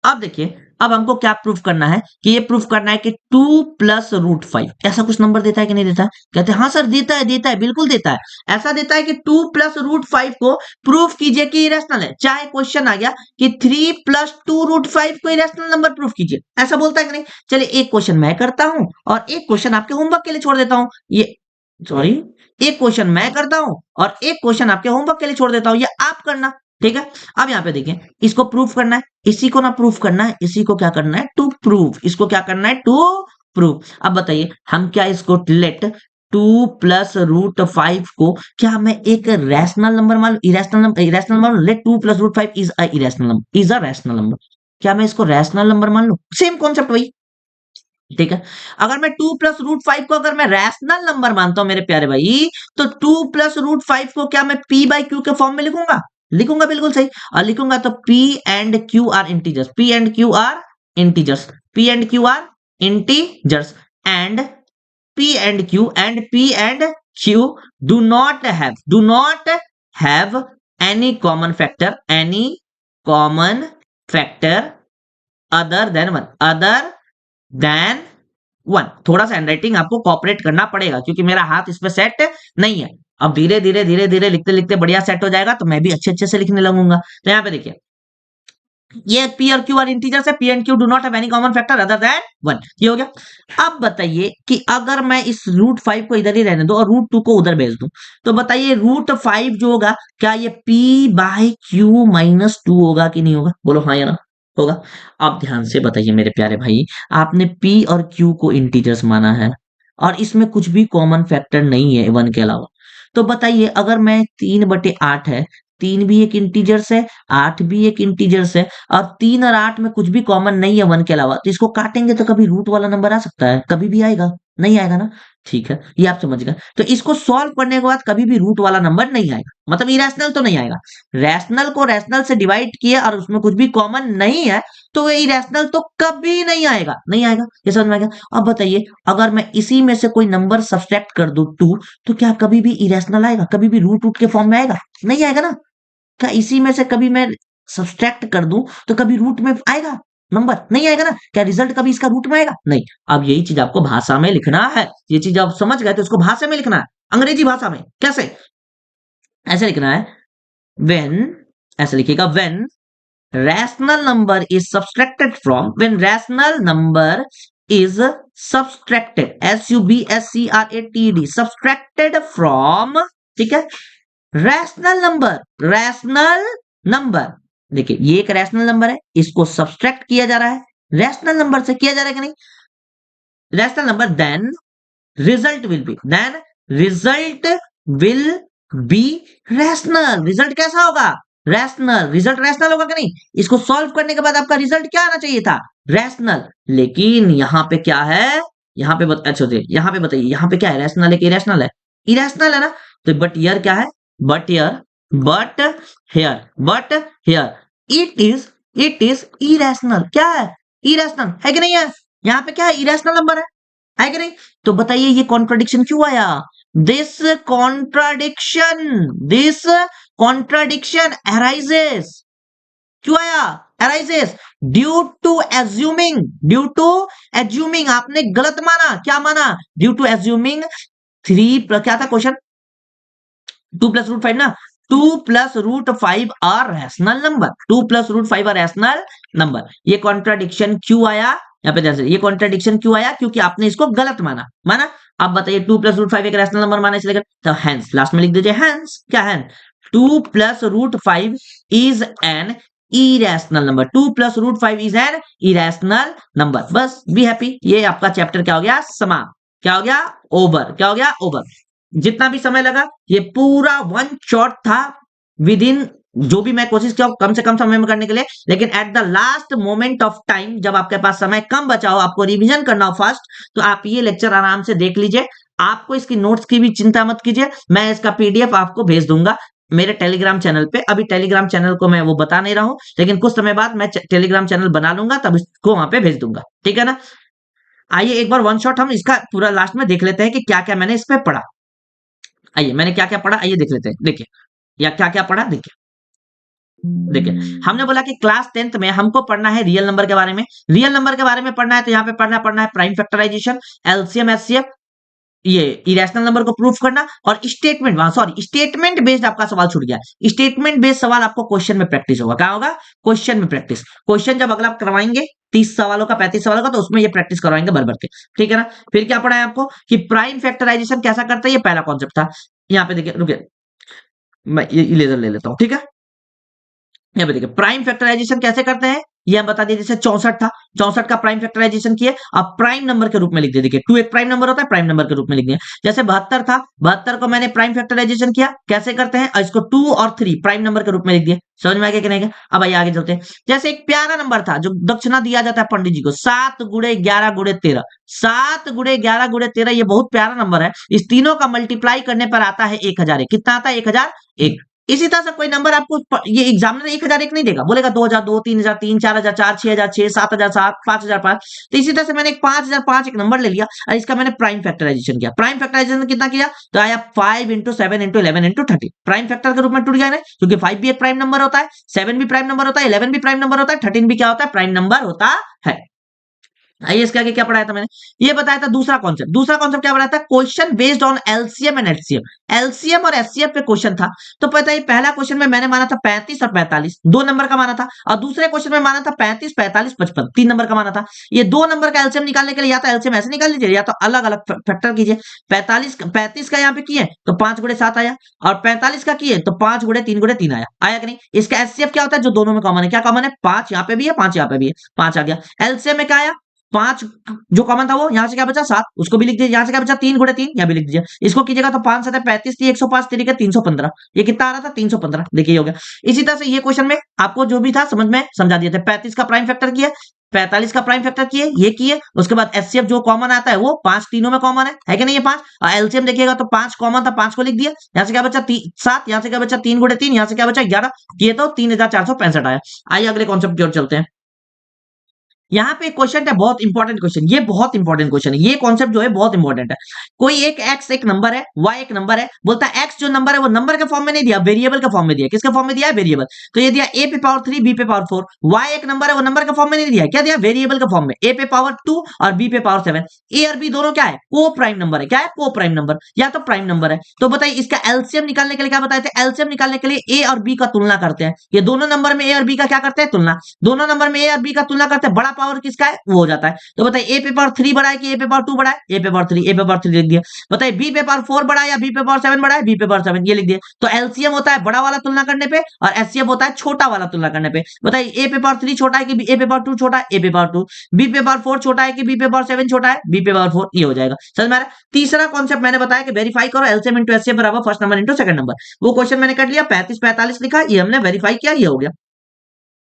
अब देखिए, अब हमको क्या प्रूफ करना है, कि ये प्रूफ करना है कि 2 प्लस रूट 5 ऐसा कुछ नंबर देता है कि नहीं देता है? कहते हैं हाँ सर देता है बिल्कुल देता है। ऐसा देता है कि 2 प्लस रूट 5 को प्रूफ कीजिए कि इरेशनल है। चाहे क्वेश्चन आ गया कि 3 प्लस 2 रूट 5 को इरेशनल नंबर प्रूफ कीजिए, ऐसा बोलता है कि नहीं? चलिए एक क्वेश्चन मैं करता हूं और एक क्वेश्चन आपके होमवर्क के लिए छोड़ देता हूं। ये सॉरी, एक क्वेश्चन मैं करता हूं और एक क्वेश्चन आपके होमवर्क के लिए छोड़ देता हूं, ये आप करना, ठीक है? अब यहाँ पे देखिए, इसको प्रूफ करना है, इसी को ना प्रूफ करना है, इसी को क्या करना है, टू प्रूफ, इसको क्या करना है, टू प्रूफ। अब बताइए हम क्या इसको लेट 2 प्लस रूट 5 को क्या मैं एक रैशनल नंबर मान लूं, irrational number let 2 plus root 5 is a irrational number, is a rational number, क्या मैं इसको रैशनल नंबर मान लूं? सेम कॉन्सेप्ट वही, ठीक है? अगर मैं 2 प्लस रूट 5 को अगर मैं रैशनल नंबर मानता हूं मेरे प्यारे भाई, तो 2 प्लस रूट 5 को क्या मैं पी बाई क्यू के फॉर्म में लिखूंगा? लिखूंगा, बिल्कुल सही। और लिखूंगा तो p and q are integers, p and q are integers, p and q are integers, and p and q do not have any common factor, any common factor other than than 1। थोड़ा सा handwriting आपको cooperate करना पड़ेगा क्योंकि मेरा हाथ इस पे सेट नहीं है। अब धीरे धीरे लिखते लिखते बढ़िया सेट हो जाएगा तो मैं भी अच्छे से लिखने लगूंगा। तो यहाँ पे देखिए, ये पी और क्यू आर इंटीजर्स है, P and q do not have any common factor other than 1, ये हो गया। अब बताइए कि अगर मैं इस रूट 5 को इधर ही रहने दो और रूट 2 को उधर भेज दूं, तो बताइए रूट 5 जो होगा क्या ये p बाई क्यू माइनस 2 होगा कि नहीं होगा? बोलो हाँ या ना, होगा। अब ध्यान से बताइए मेरे प्यारे भाई, आपने p और q को इंटीजर्स माना है और इसमें कुछ भी कॉमन फैक्टर नहीं है 1 के अलावा, तो बताइए अगर मैं 3/8 है, 3 भी एक इंटीजर्स है, 8 भी एक इंटीजर्स है, और 3 और 8 में कुछ भी कॉमन नहीं है 1 के अलावा, तो इसको काटेंगे तो कभी रूट वाला नंबर आ सकता है? कभी भी आएगा? नहीं आएगा ना। ठीक है, ये आप समझ गए। तो इसको सॉल्व करने के बाद कभी भी रूट वाला नंबर नहीं आएगा, मतलब इरेशनल तो नहीं आएगा। रैशनल को रैशनल से डिवाइड किया और उसमें कुछ भी कॉमन नहीं है, तो ये इरेशनल तो कभी नहीं आएगा, नहीं आएगा। ये समझ में आ गया? अब बताइए अगर मैं इसी में से कोई नंबर सब्सट्रैक्ट कर दूं 2, तो क्या कभी भी इरेशनल आएगा? कभी भी रूट के फॉर्म में आएगा? नहीं आएगा ना। क्या इसी में से कभी मैं सब्सट्रैक्ट कर दूं तो कभी रूट में आएगा नंबर? नहीं आएगा ना। क्या रिजल्ट कभी इसका रूट में आएगा? नहीं। अब यही चीज आपको भाषा में लिखना है, ये चीज आप समझ गए तो इसको भाषा में लिखना है, अंग्रेजी भाषा में। कैसे? ऐसे लिखना है, व्हेन, ऐसे लिखिएगा, when rational number is subtracted from, when rational number is subtracted from, ठीक है, रैशनल नंबर, देखिए ये एक रैशनल नंबर है, इसको सब्सट्रैक्ट किया जा रहा है, रैशनल नंबर से किया जा रहा है कि नहीं? Rational number, then result will be rational. Result कैसा होगा? रैशनल। रिजल्ट रैशनल होगा कि नहीं? इसको सॉल्व करने के बाद आपका रिजल्ट क्या आना चाहिए था? रैशनल। लेकिन यहाँ पे क्या है, यहाँ पे अच्छा यहाँ पे बताइए, यहाँ पे क्या है, रैशनल है कि इरेशनल है? इरेशनल है ना। तो बट हियर क्या है, but here it is irrational. क्या है? इरेशनल है कि नहीं है? यहाँ पे क्या है, इरेशनल नंबर है कि नहीं? तो बताइए ये कॉन्ट्राडिक्शन क्यों आया? दिस कॉन्ट्राडिक्शन arises, क्यों आया? arises ड्यू टू एज्यूमिंग, आपने गलत माना। क्या माना? ड्यू टू एज्यूमिंग 3, क्या था क्वेश्चन, 2 प्लस रूट 5 ना, 2 plus root 5 are rational number, 2 plus root 5 are rational number. ये कॉन्ट्राडिक्शन क्यों आया यहाँ पे? जैसे ये कॉन्ट्राडिक्शन क्यों आया? क्योंकि आपने इसको गलत माना। अब बताइए 2 प्लस रूट 5 एक रैशनल नंबर माना इसलिए, तो हैंस लास्ट में लिख दीजिए, हैंस क्या है, 2 plus root 5 is an irrational number, 2 plus root 5 is an irrational number. बस बी हैप्पी, ये आपका चैप्टर क्या हो गया, समाप्त। क्या हो गया? ओवर। क्या हो गया? ओवर। जितना भी समय लगा ये पूरा 1 शॉट था, विद इन जो भी मैं कोशिश किया कम से कम समय में करने के लिए, लेकिन at the last moment of time जब आपके पास समय कम बचा हो, आपको रिवीजन करना हो फास्ट, तो आप ये लेक्चर आराम से देख लीजिए। आपको इसकी नोट्स की भी चिंता मत कीजिए, मैं इसका पीडीएफ आपको भेज दूंगा मेरे टेलीग्राम चैनल पे। अभी टेलीग्राम चैनल को मैं वो बता नहीं रहा हूं, लेकिन कुछ समय बाद मैं टेलीग्राम चैनल बना लूंगा, तब इसको वहां पे भेज दूंगा, ठीक है ना। आइए एक बार वन शॉट हम इसका पूरा लास्ट में देख लेते हैं कि क्या क्या मैंने इस पे पढ़ा। आइए मैंने क्या क्या पढ़ा, आइए देख लेते हैं। देखिए या क्या क्या पढ़ा, देखिए देखिए हमने बोला कि क्लास 10th में हमको पढ़ना है रियल नंबर के बारे में। रियल नंबर के बारे में पढ़ना है तो यहाँ पे पढ़ना है प्राइम फैक्टराइजेशन, एलसीएम, एचसीएफ, ये इरेशनल नंबर को प्रूफ करना, और स्टेटमेंट, सॉरी स्टेटमेंट बेस्ड आपका सवाल छूट गया। स्टेटमेंट बेस्ड सवाल आपको क्वेश्चन में प्रैक्टिस होगा। क्या होगा? क्वेश्चन में प्रैक्टिस। क्वेश्चन जब अगला करवाएंगे 30 सवालों का, 35 सवालों का, तो उसमें ये प्रैक्टिस करवाएंगे भर भर के, ठीक है ना। फिर क्या पढ़ा है आपको कि प्राइम फैक्टराइजेशन कैसा करता है, ये पहला कॉन्सेप्ट था। यहाँ पे देखिए, रुकिए मैं ये इरेजर ले लेता हूँ, ठीक है। यहाँ पे देखिए प्राइम फैक्टराइजेशन कैसे करते हैं ये हम बता दिए। जैसे 64 था, 64 का प्राइम फैक्टराइजेशन किए, अब प्राइम नंबर के रूप में लिख दिए। देखिए 2 एक प्राइम नंबर होता है, प्राइम नंबर के रूप में लिख दिया। जैसे 72 था, 72 को मैंने प्राइम फैक्टराइजेशन किया, कैसे करते हैं, इसको 2 और 3 प्राइम नंबर के रूप में लिख दिए। समझ में आ गया कि नहीं? अब आइए आगे चलते हैं। जैसे एक प्यारा नंबर था जो दक्षिणा दिया जाता है पंडित जी को, 7 गुणे 11 गुणे 13। 7 गुणे 11 गुणे 13 ये बहुत प्यारा नंबर है। इस तीनों का मल्टीप्लाई करने पर आता है 1001। कितना आता है? 1001। इसी तरह से कोई नंबर आपको ये एग्जामिनर 1001 नहीं देगा, बोलेगा 2002, 3003, 4004, 6006, 7007, 5005। तो इसी तरह से मैंने एक 5005 एक नंबर ले लिया और इसका मैंने प्राइम फैक्टराइजेशन किया। प्राइम फैक्टराइजेशन कितना किया? तो आया 5 into 7 into 11 into 30। Prime factor के रूप में टूट गया ना, क्योंकि 5 भी एक प्राइम नंबर होता है, 7 भी प्राइम नंबर होता है, 11 भी प्राइम नंबर होता है, 13 भी क्या होता है? प्राइम नंबर होता है। आइए इसके आगे क्या पढ़ाया था मैंने, ये बताया था दूसरा कॉन्सेप्ट। दूसरा कॉन्सेप्ट क्या बताया था? Question based on LCM and HCF. LCM और एचसीएफ पे क्वेश्चन था। तो पता है पहला क्वेश्चन में मैंने माना था 35 और 45, 2 नंबर का माना था, और दूसरे क्वेश्चन में माना था 35, 45, 55, 3 नंबर का माना था। ये 2 नंबर का एलसीएम निकालने के लिए या तो एलसीएम ऐसे निकाल लीजिए, या तो अलग अलग फैक्टर कीजिए। 35 का यहाँ पे किए तो 5 गुणे 7 आया, और 45 का किए तो 5 गुणे 3 गुणे 3 आया। आया कि नहीं? इसका एचसीएफ क्या होता है? जो दोनों में कॉमन है। क्या कॉमन है? 5 यहाँ पे भी है, 5 यहाँ पे भी है, 5 आ गया। एलसीएम में क्या आया? 5 जो कॉमन था वो, यहां से क्या बचा? 7, उसको भी लिख दीजिए। यहां से क्या बचा? 3 गुणे 3, यहां भी लिख दीजिए। इसको कीजिएगा तो 5 7 35 थी, 105 तरीके 315। ये कितना आ रहा था? 315। देखिए हो गया। इसी तरह से ये क्वेश्चन में आपको जो भी था समझ में समझा दिया था। 35 का प्राइम फैक्टर किया, 45 का प्राइम फैक्टर किए, ये किए। उसके बाद एचसीएफ जो कॉमन आता है वो 5 तीनों में कॉमन है कि नहीं? ये 5। और एलसीएम देखिएगा तो 5 कॉमन था, 5 को लिख दिया। यहां से क्या बचा? 7, यहां से क्या बचा? 3 गुणे 3, यहां से क्या बचा? 11। किए तो 3465 आया। आइए अगले कॉन्सेप्ट की ओर चलते हैं। यहाँ पे क्वेश्चन है, बहुत इंपॉर्टेंट क्वेश्चन, ये बहुत इंपॉर्टेंट क्वेश्चन है। ये कॉन्सेप्ट जो है बहुत इंपॉर्टेंट है। कोई एक एक्स एक नंबर है, वाई एक नंबर है, बोलता है एक्स जो नंबर है वो नंबर के फॉर्म में नहीं दिया, वेरिएबल के फॉर्म में दिया। किसके फॉर्म में दिया है? वेरिएबल। तो ये दिया ए पे पावर 3, बी पे पावर 4। वाई एक नंबर है, वो नंबर के फॉर्म में नहीं दिया, क्या दिया? वेरिएबल के फॉर्म में, ए पे पावर 2 और बी पे पावर 7। ए और बी दोनों क्या है? को प्राइम नंबर है। क्या है? को प्राइम नंबर या तो प्राइम नंबर है। तो बताइए इसका एलसीएम निकालने के लिए क्या बताए थे? एलसीएम निकालने के लिए ए और बी का तुलना करते हैं। ये दोनों नंबर में ए और बी का क्या करते हैं? तुलना। दोनों नंबर में ए और बी का तुलना करते हैं, बड़ा पावर किसका है? वो हो जाता है। तो बताइए ए पे पावर 3 बड़ा है कि ए पे पावर 2 बड़ा है? ए पे पावर 3, ए पे पावर 3 लिख दिया। बताइए बी पे पावर 4 बड़ा है या बी पे पावर 7 बड़ा है? बी पे पावर 7, ये लिख दिया। तो एलसीएम होता है बड़ा वाला तुलना करने पे, और एचसीएफ होता है छोटा वाला तुलना करने पे। बताइए ए पे पावर 3 छोटा है कि ए पे पावर 2 छोटा है? ए पे पावर 2। बी पे पावर 4 छोटा है कि बी पे पावर 7 छोटा है? बी पे पावर 4, ये हो जाएगा। समझ में आ रहा है? तीसरा कॉन्सेप्ट मैंने बताया कि वेरीफाई करो एलसीएम इंटू एचसीएफ बराबर first number into second number. वो क्वेश्चन मैंने कर लिया, 35 45 लिखा, ये हमने वेरीफाई किया, ये हो गया।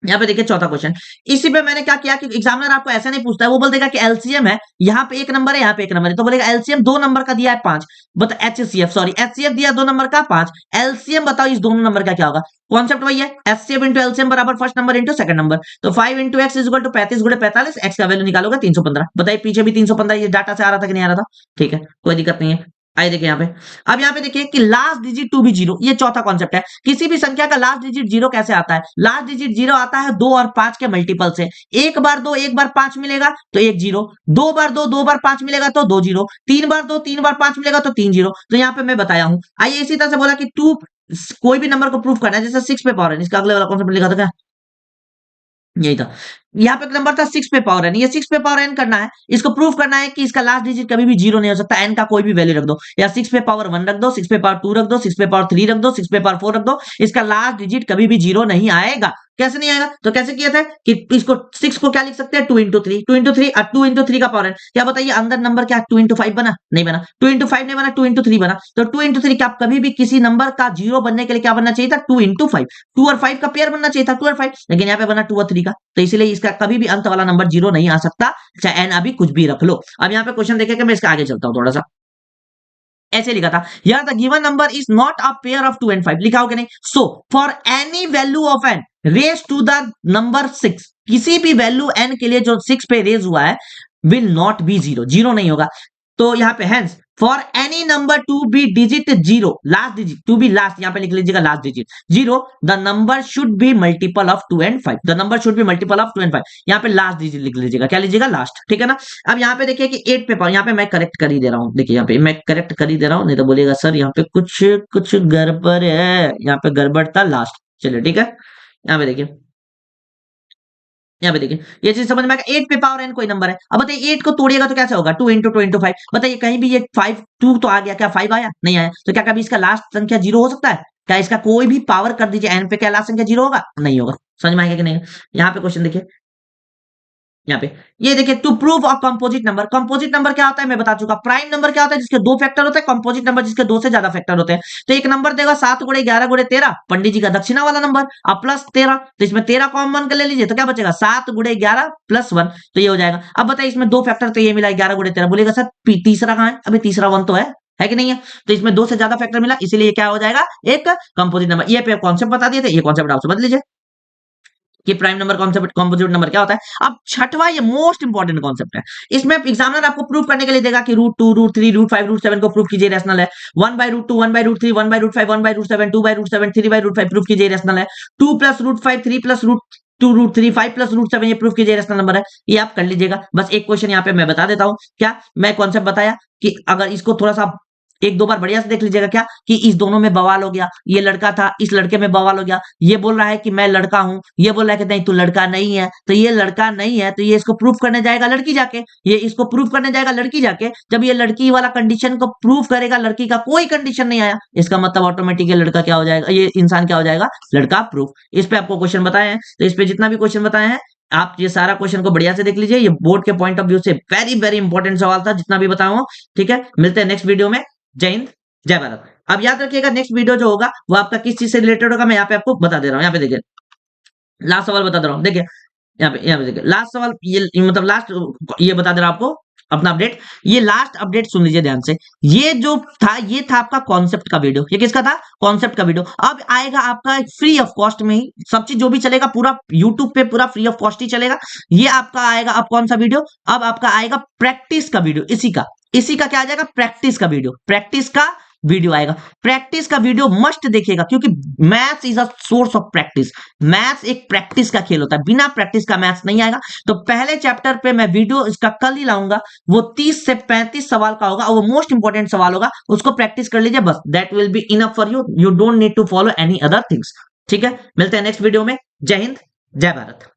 यहाँ पे देखिए चौथा क्वेश्चन। इसी पे मैंने क्या किया कि एग्जामिनर आपको ऐसे नहीं पूछता है, वो बोल देगा कि एलसीएम है, यहाँ पे एक नंबर है, यहाँ पे एक नंबर है, तो बोलेगा एलसीएम 2 नंबर का दिया है 5, बता एचसीएफ, सॉरी एचसीएफ दिया 2 नंबर का 5, एलसीएम बताओ इस दोनों नंबर का क्या होगा। कॉन्सेप्ट वही है, एचसीएफ इंटू एलसीएम बराबर first number into second number. तो 5 into x is equal to 35 गुणे 45, एक्स का वैल्यू निकालोगे 315। बताइए पीछे भी 315 ये डाटा से आ रहा था कि नहीं आ रहा था? ठीक है, कोई दिक्कत नहीं है। आइए देखिए यहाँ पे, अब यहाँ पे देखिए कि last digit to be zero, ये चौथा कॉन्सेप्ट है। किसी भी संख्या का लास्ट डिजिट जीरो कैसे आता है? लास्ट डिजिट जीरो आता है 2 और 5 के मल्टीपल से। एक बार 2 एक बार 5 मिलेगा तो 1 जीरो, 2 बार 2 2 बार 5 मिलेगा तो 2 जीरो, 3 बार 2 3 बार 5 मिलेगा तो 3 जीरो। तो यहाँ पे मैं बताया हूं। आइए इसी तरह से बोला कि 2 कोई भी नंबर को प्रूफ करना है, जैसे 6 पे पावर है, इसका अगले वाला कॉन्सेप्ट लिखा था क्या? यही था। यहाँ पे नंबर था 6 पे पावर n, ये 6 पे पावर n करना है, इसको प्रूव करना है कि इसका लास्ट डिजिट कभी भी जीरो नहीं हो सकता, n का कोई भी वैल्यू रख दो, या 6 पे पावर 1 रख दो, 6 पे पावर 2 रख दो, 6 पे पावर 3 रख दो, 6 पे पावर 4 रख दो, इसका लास्ट डिजिट कभी भी जीरो नहीं आएगा। कैसे नहीं आएगा? तो कैसे किया था कि इसको 6 को क्या लिख सकते हैं 2 इंटू 3, 2 इंटू 3 और 2 इंटू 3 का पावर n, क्या बताइए अंदर नंबर क्या 2 इंटू 5 बना? नहीं बना। 2 इंटू 5 नहीं बना, 2 इंटू 3 बना। तो 2 इंटू 3 क्या कभी भी किसी नंबर का जीरो बनने के लिए क्या बनना चाहिए था 2 इंटू 5, 2 और 5 का पेयर बनना चाहिए था 2 और 5, लेकिन यहाँ पे बना 2 और 3 का, तो इसलिए इसका कभी भी अंत वाला नंबर जीरो नहीं आ सकता, चाहे n अभी कुछ भी रख लो। अब यहाँ पे क्वेश्चन देखिए कि मैं इसका आगे चलता हूँ थोड़ा सा, ऐसे लिखा था यार the given number is not a pair of 2 and 5, लिखा हो कि नहीं? So for any value of n raise to the number 6, किसी भी वैल्यू n के लिए जो 6 पे रेज हुआ है will not be zero, zero नहीं होगा। तो यहाँ पे hence for any number to be digit zero, last digit to be last, यहाँ पे लिख लीजिएगा last digit zero, the number should be multiple of 2 and 5, the number should be multiple of 2 and 5, यहाँ पे लास्ट डिजिट लिख लीजिएगा, क्या लीजिएगा लास्ट, ठीक है ना। अब यहाँ पे देखिए कि 8 पे पावर, यहाँ पे मैं करेक्ट कर ही दे रहा हूँ, देखिए यहाँ पे मैं करेक्ट कर ही दे रहा हूँ, नहीं तो बोलिएगा सर यहाँ पे कुछ कुछ गड़बड़ है, यहाँ पे गड़बड़ था लास्ट। चलिए ठीक है, यहाँ पे देखिए, यहाँ पे देखिए ये चीज समझ में आएगा। 8 पे पावर n कोई नंबर है, अब बताइए 8 को तोड़िएगा तो कैसे होगा 2 इंटू 2 इंटू 5, बताइए कहीं भी ये 5 2 तो आ गया, क्या 5 आया? नहीं आया। तो क्या कभी इसका लास्ट संख्या जीरो हो सकता है? क्या इसका कोई भी पावर कर दीजिए n पे, क्या लास्ट संख्या जीरो होगा? नहीं होगा। समझ में आएगा कि नहीं? यहाँ पे क्वेश्चन देखिए, यहाँ पे ये देखिए to prove a composite number, composite number क्या होता है मैं बता चुका, प्राइम नंबर क्या होता है जिसके दो फैक्टर होते हैं, कंपोजिट नंबर जिसके दो से ज्यादा फैक्टर होते हैं। तो एक नंबर देगा 7 गुणे 11 गुणे 13, पंडित जी का दक्षिणा वाला नंबर, अब प्लस 13, तो इसमें 13 कॉमन कर ले लीजिए, तो क्या बचेगा 7 गुणे 11 प्लस 1, तो ये हो जाएगा। अब बताइए इसमें दो फैक्टर तो ये मिला 11 गुणे 13, बोलेगा सर तीसरा कहाँ है? अभी तीसरा 1 तो है कि नहीं है? तो इसमें दो से ज्यादा फैक्टर मिला, इसीलिए क्या हो जाएगा एक कंपोजिट नंबर। ये पे कॉन्सेप्ट बता दिए थे, ये कॉन्सेप्ट आप समझ लीजिए कि prime number concept composite number क्या होता है। अब छठवां ये मोस्ट इंपॉर्टेंट कॉन्सेप्ट है, इसमें एग्जामिनर आपको प्रूव करने के लिए देगा कि √2 √3 √5 √7 को प्रूव कीजिए रेशनल है, 1/√2 1/√3 1/√5 1/√7 2/√7 3/√5 प्रूव कीजिए रेशनल है, 2 + √5 3 + √2 √3 5 + √7 ये प्रूफ कीजिए रेशनल नंबर है। ये आप कर लीजिएगा। बस एक क्वेश्चन यहाँ पे मैं बता देता हूँ, क्या मैं कॉन्सेप्ट बताया कि अगर इसको थोड़ा सा एक दो बार बढ़िया से देख लीजिएगा, क्या कि इस दोनों में बवाल हो गया, ये लड़का था इस लड़के में बवाल हो गया, ये बोल रहा है कि मैं लड़का हूं, ये बोल रहा है कि नहीं तू लड़का नहीं है, तो ये लड़का नहीं है, तो ये इसको प्रूफ करने जाएगा लड़की जाके, ये इसको प्रूफ करने जाएगा लड़की जाके, जब ये लड़की वाला कंडीशन को प्रूफ करेगा, लड़की का कोई कंडीशन नहीं आया, इसका मतलब ऑटोमेटिक ये लड़का क्या हो जाएगा, ये इंसान क्या हो जाएगा लड़का प्रूफ। इस पे आपको क्वेश्चन बताए हैं, तो इस पे जितना भी क्वेश्चन बताए हैं आप ये सारा क्वेश्चन को बढ़िया से देख लीजिए, ये बोर्ड के पॉइंट ऑफ व्यू से वेरी वेरी इंपॉर्टेंट सवाल था जितना भी बताऊं। ठीक है, मिलते हैं नेक्स्ट वीडियो में। जय हिंद जय भारत। अब याद रखिएगा नेक्स्ट वीडियो जो होगा वो आपका किस चीज से रिलेटेड होगा, मैं यहाँ पे आपको बता दे रहा हूँ। यहाँ पे देखिए लास्ट सवाल बता दे रहा हूँ, देखिए यहाँ पे देखिए लास्ट सवाल, ये मतलब लास्ट ये बता दे रहा हूँ आपको अपना अपडेट, ये लास्ट अपडेट सुन लीजिए ध्यान से। ये जो था ये था आपका कॉन्सेप्ट का वीडियो, ये किसका था कॉन्सेप्ट का वीडियो। अब आएगा आपका फ्री ऑफ कॉस्ट में ही सब चीज जो भी चलेगा पूरा यूट्यूब पे पूरा फ्री ऑफ कॉस्ट ही चलेगा। ये आपका आएगा अब कौन सा वीडियो, अब आपका आएगा प्रैक्टिस का वीडियो, इसी का क्या आ जाएगा प्रैक्टिस का वीडियो, प्रैक्टिस का वीडियो आएगा। प्रैक्टिस का वीडियो मस्ट देखिएगा क्योंकि maths is a source of practice, maths एक प्रैक्टिस का खेल होता है, बिना प्रैक्टिस का मैथ्स नहीं आएगा। तो पहले चैप्टर पे मैं वीडियो इसका कल ही लाऊंगा, वो 30 से 35 सवाल का होगा और वो मोस्ट इंपॉर्टेंट सवाल होगा, उसको प्रैक्टिस कर लीजिए बस, that will be enough for you, you don't need to follow any other things. ठीक है, मिलते हैं नेक्स्ट वीडियो में। जय हिंद जय भारत।